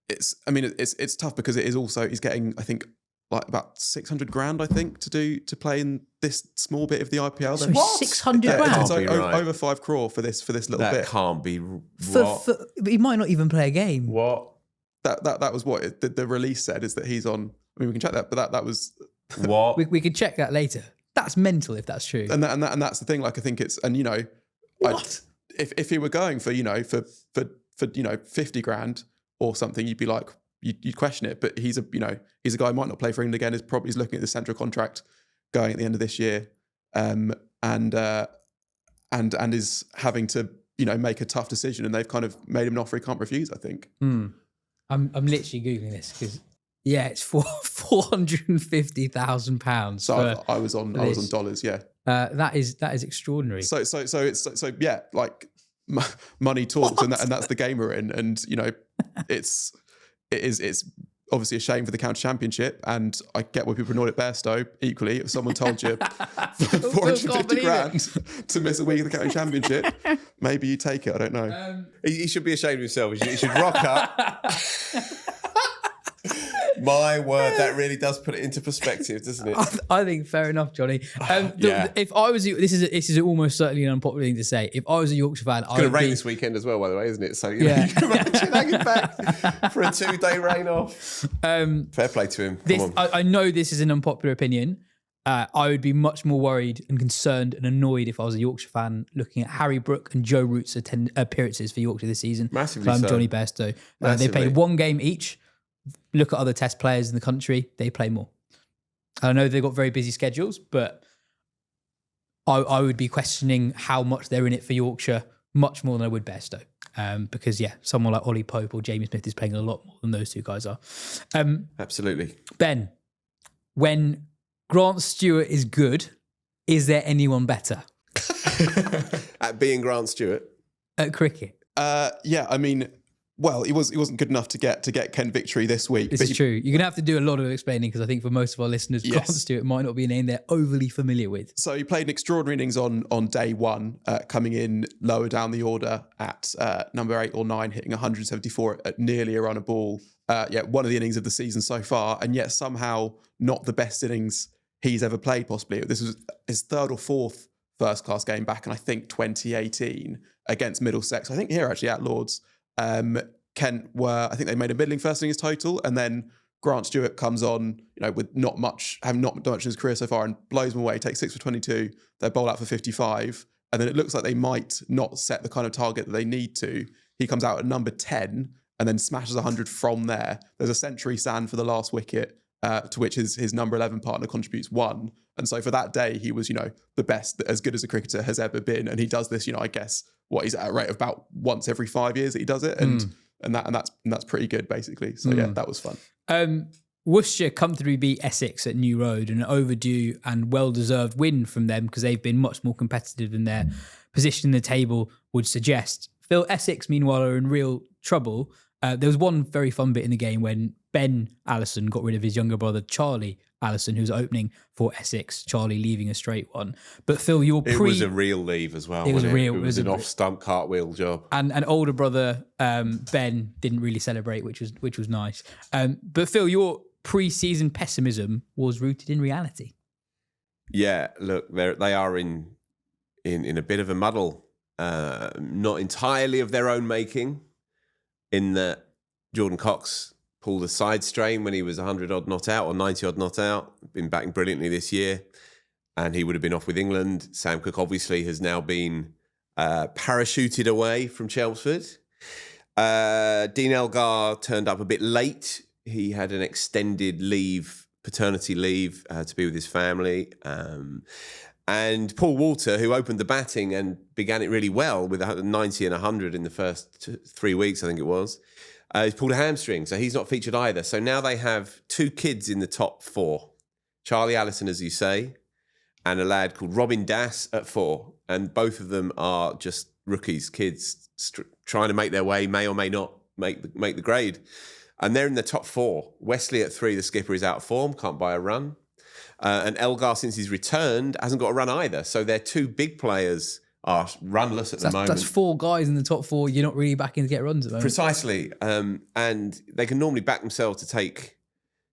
It's tough because it is also he's getting, I think, like about 600 grand, I think, to play in this small bit of the IPL. So 600 grand? It's over 5 crore for this little bit. That can't be but he might not even play a game. What? That was what the release said, is that he's on. I mean, we can check that, but that was what we could check that later. That's mental if that's true. And that's the thing. Like, I think it's, and what? If he were going for 50 grand or something, you'd be like, you'd question it. But he's a guy who might not play for England again. He's looking at the central contract going at the end of this year, and is having to make a tough decision. And they've kind of made him an offer he can't refuse, I think. I'm literally googling this because it's for £450,000. So I was on dollars. Yeah, that is extraordinary. So it's like money talks, and that's the game we're in. And it's obviously a shame for the county championship, and I get why people are annoyed at Bairstow. Equally, if someone told you 450 grand to miss a week of the county championship, maybe you take it. I don't know. He should be ashamed of himself. He should rock up. My word, that really does put it into perspective, doesn't it? I think fair enough, Johnny. If I was, this is almost certainly an unpopular thing to say. If I was a Yorkshire fan, it's going to rain this weekend as well, by the way, isn't it? So you can imagine hanging back for a 2-day rain off. Fair play to him. I know this is an unpopular opinion. I would be much more worried and concerned and annoyed if I was a Yorkshire fan looking at Harry Brook and Joe Root's appearances for Yorkshire this season. Massively so. Johnny Bairstow. They played one game each. Look at other test players in the country, they play more. I know they've got very busy schedules, but I would be questioning how much they're in it for Yorkshire much more than I would Bairstow. Because, someone like Ollie Pope or Jamie Smith is playing a lot more than those two guys are. Absolutely. Ben, when Grant Stewart is good, is there anyone better? At being Grant Stewart? At cricket? Well, he wasn't good enough to get Kent victory this week. This is true. You're going to have to do a lot of explaining because I think for most of our listeners, Grant Stewart might not be a name they're overly familiar with. So he played an extraordinary innings on day one, coming in lower down the order at number 8 or 9, hitting 174 at nearly a run a ball. One of the innings of the season so far, and yet somehow not the best innings he's ever played, possibly. This was his 3rd or 4th first-class game back in, I think, 2018 against Middlesex. I think here, actually, at Lord's. Kent I think they made a middling first innings total, and then Grant Stewart comes on, with not much in his career so far, and blows them away, takes 6 for 22. They bowl out for 55, and then it looks like they might not set the kind of target that they need to. He comes out at number 10 and then smashes 100 from there. There's a century stand for the last wicket, to which his number 11 partner contributes 1. And so for that day, he was, the best, as good as a cricketer has ever been. And he does this, I guess, he's at a rate of about once every 5 years that he does it. And that's pretty good, basically. So that was fun. Worcestershire comfortably beat Essex at New Road, an overdue and well-deserved win from them because they've been much more competitive than their position in the table would suggest. Phil, Essex, meanwhile, are in real trouble. There was one very fun bit in the game when Ben Allison got rid of his younger brother, Charlie Allison, who was opening for Essex, Charlie leaving a straight one. But Phil, it was a real leave as well. It was an off-stump cartwheel job. And older brother Ben didn't really celebrate, which was nice. But Phil, your pre-season pessimism was rooted in reality. Yeah, look, they are in a bit of a muddle. Not entirely of their own making, in that Jordan Cox pulled a side strain when he was 100-odd not out or 90-odd not out. Been batting brilliantly this year, and he would have been off with England. Sam Cook obviously has now been parachuted away from Chelmsford. Dean Elgar turned up a bit late. He had an extended paternity leave, to be with his family. And Paul Walter, who opened the batting and began it really well with 90 and 100 in the first 3 weeks, I think it was, he's pulled a hamstring, so he's not featured either. So now they have 2 kids in the top 4. Charlie Allison, as you say, and a lad called Robin Das at 4. And both of them are just rookies, kids, trying to make their way, may or may not make the grade. And they're in the top 4. Wesley at 3, the skipper, is out of form, can't buy a run. And Elgar, since he's returned, hasn't got a run either. So their 2 big players are runless at the moment. That's 4 guys in the top 4 you're not really backing to get runs at the moment. Precisely. And they can normally back themselves to take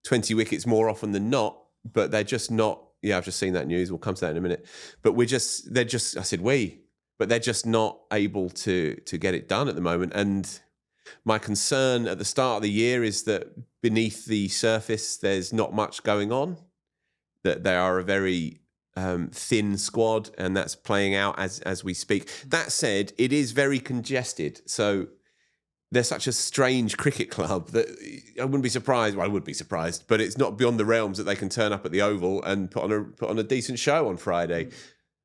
20 wickets more often than not, but they're just not. Yeah, I've just seen that news. We'll come to that in a minute. But they're just, I said but they're just not able to get it done at the moment. And my concern at the start of the year is that beneath the surface, there's not much going on. That they are a very thin squad, and that's playing out as we speak. That said, it is very congested. So they're such a strange cricket club that I wouldn't be surprised. Well, I would be surprised, but it's not beyond the realms that they can turn up at the Oval and put on a decent show on Friday,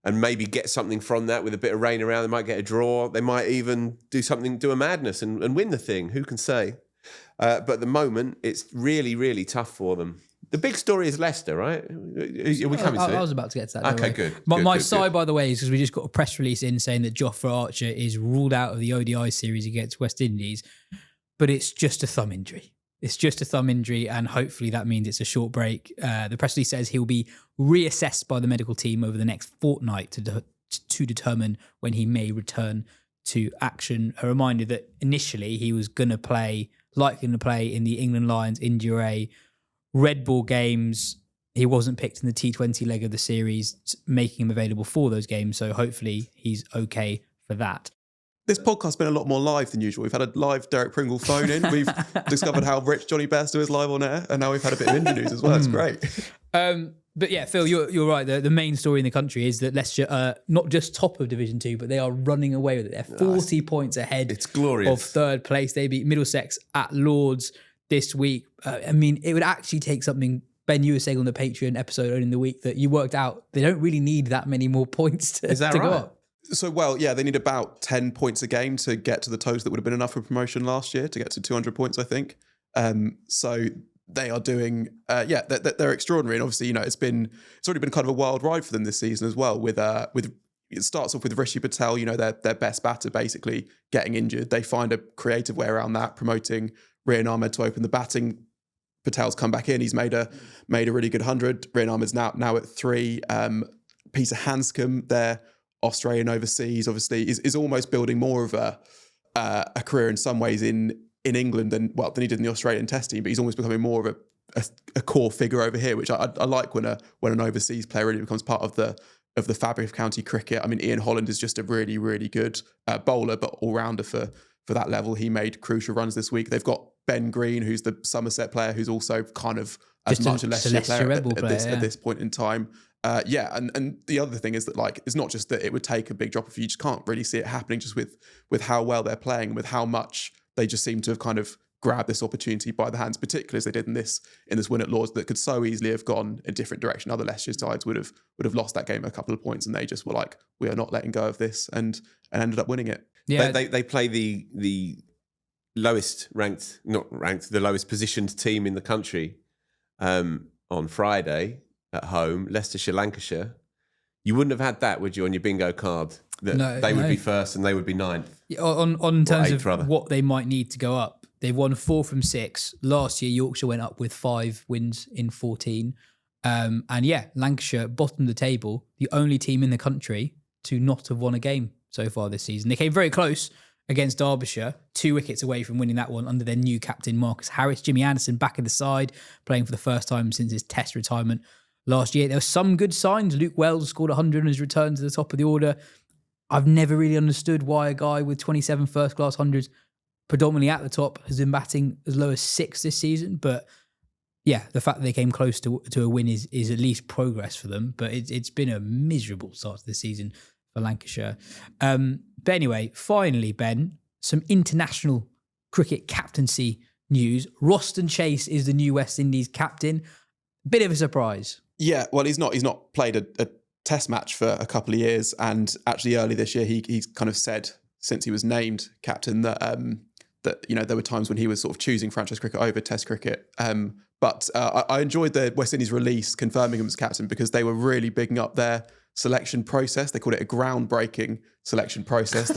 and maybe get something from that with a bit of rain around. They might get a draw. They might even do a madness and win the thing. Who can say? But at the moment, it's really, really tough for them. The big story is Leicester, right? Are we coming to it? I was about to get to that. Okay, don't worry. good. My Good, side, good. by the way, is because we just got a press release in saying that Jofra Archer is ruled out of the ODI series against West Indies, but it's just a thumb injury. It's just a thumb injury, and hopefully that means it's a short break. The press release says he'll be reassessed by the medical team over the next fortnight to determine when he may return to action. A reminder that initially he was likely to play in the England Lions India A Red Bull games. He wasn't picked in the T20 leg of the series, making him available for those games. So hopefully he's okay for that. This podcast's been a lot more live than usual. We've had a live Derek Pringle phone in. We've discovered how rich Johnny Bairstow is live on air. And now we've had a bit of India news as well. It's great. But yeah, Phil, you're right. The main story in the country is that Leicester are not just top of Division 2, but they are running away with it. They're 40 points ahead It's glorious. of third place. They beat Middlesex at Lords this week. I mean, it would actually take something. Ben, you were saying on the Patreon episode earlier in the week that you worked out they don't really need that many more points to Is that go right? up. So, well, yeah, they need about 10 points a game to get to the total that would have been enough for promotion last year, to get to 200 points, I think. So they are doing, they're extraordinary. And obviously, it's already been kind of a wild ride for them this season as well. With it starts off with Rishi Patel, their best batter basically getting injured. They find a creative way around that, promoting Rian Ahmed to open the batting. Patel's come back in. He's made a really good 100. Rian Ahmed's now at 3. Peter Hanscom, their Australian overseas, obviously is almost building more of a career in some ways in England than he did in the Australian Test team. But he's almost becoming more of a core figure over here, which I like when an overseas player really becomes part of the fabric of county cricket. I mean, Ian Holland is just a really, really good bowler, but all-rounder for that level. He made crucial runs this week. They've got Ben Green, who's the Somerset player, who's also kind of as Just much a Leicester player at this point in time. And the other thing is that it's not just that it would take a big drop off. You just can't really see it happening just with how well they're playing, with how much they just seem to have kind of grabbed this opportunity by the hands, particularly as they did in this win at Lords that could so easily have gone a different direction. Other Leicester sides would have lost that game a couple of points, and they just were like, we are not letting go of this, and ended up winning it. Yeah, They play the lowest the lowest positioned team in the country on Friday at home, Leicestershire, Lancashire. You wouldn't have had that, would you, on your bingo card? That they would be first and they would be ninth. On terms eighth, of rather. what they might need to go up, they've won 4 from 6. Last year, Yorkshire went up with 5 wins in 14. Lancashire bottomed the table, the only team in the country to not have won a game so far this season. They came very close against Derbyshire, 2 wickets away from winning that one under their new captain, Marcus Harris. Jimmy Anderson back in the side, playing for the first time since his Test retirement last year. There were some good signs. Luke Wells scored 100 and has returned to the top of the order. I've never really understood why a guy with 27 first-class hundreds, predominantly at the top, has been batting as low as 6 this season. But yeah, the fact that they came close to a win is at least progress for them. But it's been a miserable start to the season for Lancashire. But anyway, finally, Ben, some international cricket captaincy news. Roston Chase is the new West Indies captain. Bit of a surprise. Yeah, well, he's not played a Test match for a couple of years, and actually early this year he's kind of said, since he was named captain, that there were times when he was sort of choosing franchise cricket over Test cricket. But I enjoyed the West Indies release confirming him as captain, because they were really bigging up their selection process. They called it a groundbreaking selection process.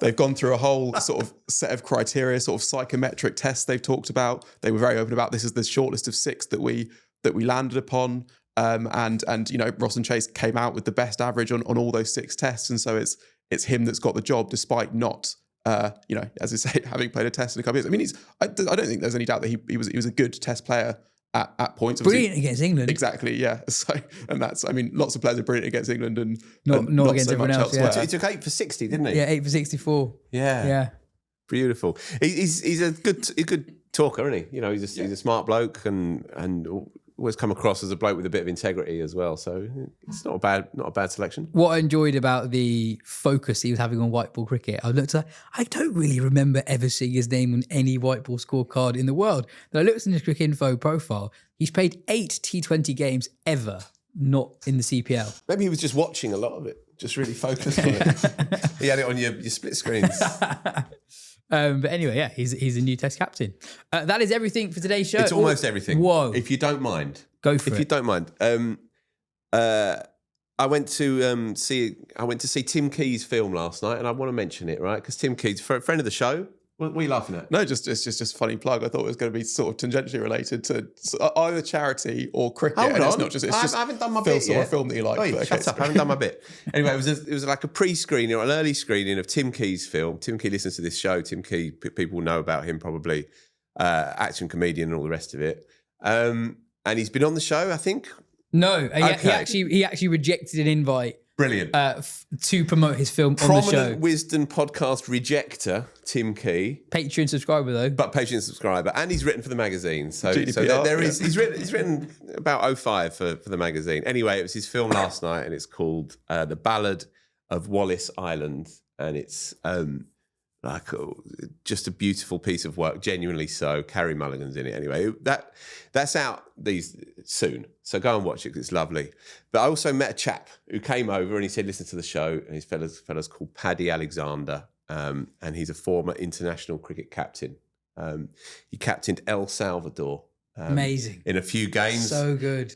They've gone through a whole sort of set of criteria, sort of psychometric tests they've talked about. They were very open about this is the shortlist of 6 that we landed upon. And Roston Chase came out with the best average on all those 6 tests, and so it's him that's got the job, despite not as I say, having played a Test in a couple of years. I mean, I don't think there's any doubt that he was a good Test player at points. Obviously, brilliant against England. Exactly, yeah. So, and that's, I mean, lots of players are brilliant against England and not against so everyone much else. elsewhere. He took 8 for 60, didn't he? Yeah, 8 for 64. Yeah. Beautiful. He's a good talker, isn't he? He's a smart bloke and always come across as a bloke with a bit of integrity as well. So it's not a bad selection. What I enjoyed about the focus he was having on white ball cricket, I don't really remember ever seeing his name on any white ball scorecard in the world. Then I looked in his Cricket Info profile. He's played 8 T20 games ever, not in the CPL. Maybe he was just watching a lot of it, just really focused on it. He had it on your split screens. But anyway, yeah, he's a new Test captain. That is everything for today's show. It's almost everything. Whoa. If you don't mind. Go for it. If you don't mind. I went to see Tim Key's film last night, and I want to mention it, right? Because Tim Key's a friend of the show. What are you laughing at? No, it's just a funny plug. I thought it was going to be sort of tangentially related to either charity or cricket. Hold and on. it's not just. It's I just haven't done my Phil bit saw a yet. film that you like. Oi, but shut up! I haven't done my bit. Anyway, it was like a pre-screening or an early screening of Tim Key's film. Tim Key listens to this show. Tim Key, people know about him probably, actor and comedian and all the rest of it. And he's been on the show, I think. No, Okay. he actually rejected an invite. Brilliant. To promote his film on the show. Prominent Wisden podcast rejector, Tim Key. Patreon subscriber though. But Patreon subscriber. And he's written for the magazine. So GDPR, there is he's written about 05 for the magazine. Anyway, it was his film last night and it's called The Ballad of Wallace Island. And it's just a beautiful piece of work, genuinely so. Carrie Mulligan's in it anyway. That's out soon, so go and watch it 'cause it's lovely. But I also met a chap who came over and he said, listen to the show, and his fella's called Paddy Alexander, and he's a former international cricket captain. He captained El Salvador. Amazing. In a few games. So good.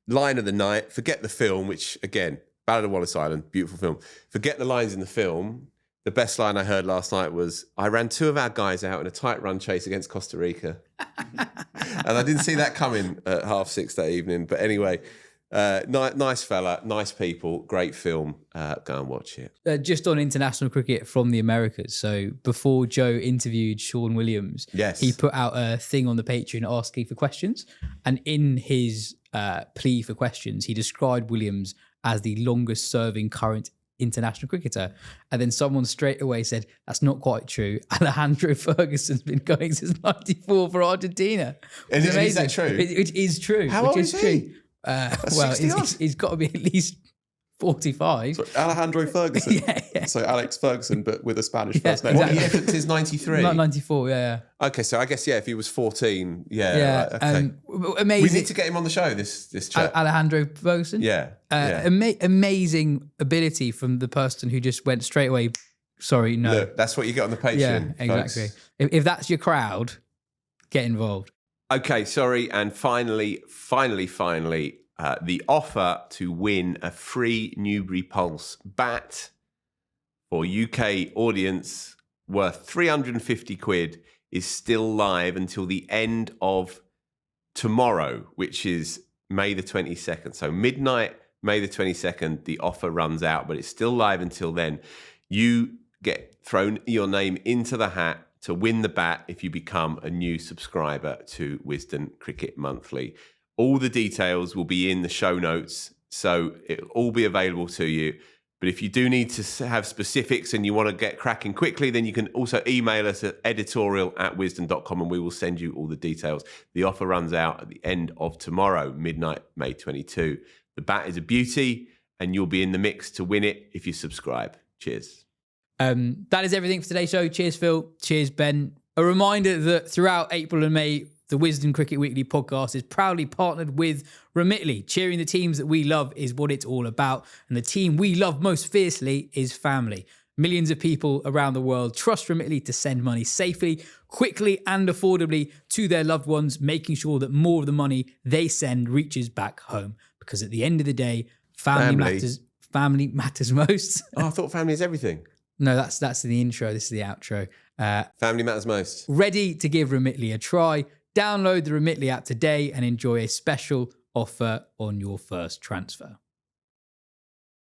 Line of the night, forget the film, which again, Ballad of Wallace Island, beautiful film. Forget the lines in the film. The best line I heard last night was, I ran two of our guys out in a tight run chase against Costa Rica. And I didn't see that coming at 6:30 that evening. But anyway, nice fella, nice people, great film. Go and watch it. Just on international cricket from the Americas. So before Joe interviewed Sean Williams, Yes. he put out a thing on the Patreon asking for questions. And in his plea for questions, he described Williams as the longest serving current international cricketer. And then someone straight away said, that's not quite true. Alejandro Ferguson's been going since 94 for Argentina. And is that true? It is true. How old is he? Well, 60 he's got to be at least 45. So Alejandro Ferguson. Yeah. So Alex Ferguson, but with a Spanish first name. exactly. What year is 93? Not 94, yeah. Okay, so I guess, if he was 14, Yeah. right, okay. Amazing. We need to get him on the show, this chap. Alejandro Ferguson. Yeah. Amazing ability from the person who just went straight away, sorry, no. Look, that's what you get on the Patreon. Yeah, exactly. Folks. If that's your crowd, get involved. Okay, sorry. And finally, the offer to win a free Newbury Pulse bat for UK audience worth 350 quid is still live until the end of tomorrow, which is May the 22nd. So midnight, May the 22nd, the offer runs out, but it's still live until then. You get thrown your name into the hat to win the bat if you become a new subscriber to Wisden Cricket Monthly. All the details will be in the show notes, so it'll all be available to you. But if you do need to have specifics and you want to get cracking quickly, then you can also email us at editorial@wisden.com and we will send you all the details. The offer runs out at the end of tomorrow, midnight, May 22. The bat is a beauty and you'll be in the mix to win it if you subscribe. Cheers. That is everything for today's show. Cheers, Phil. Cheers, Ben. A reminder that throughout April and May, the Wisden Cricket Weekly podcast is proudly partnered with Remitly. Cheering the teams that we love is what it's all about. And the team we love most fiercely is family. Millions of people around the world trust Remitly to send money safely, quickly and affordably to their loved ones, making sure that more of the money they send reaches back home. Because at the end of the day, family matters most. Oh, I thought family is everything. No, that's the intro. This is the outro. Family matters most. Ready to give Remitly a try? Download the Remitly app today and enjoy a special offer on your first transfer.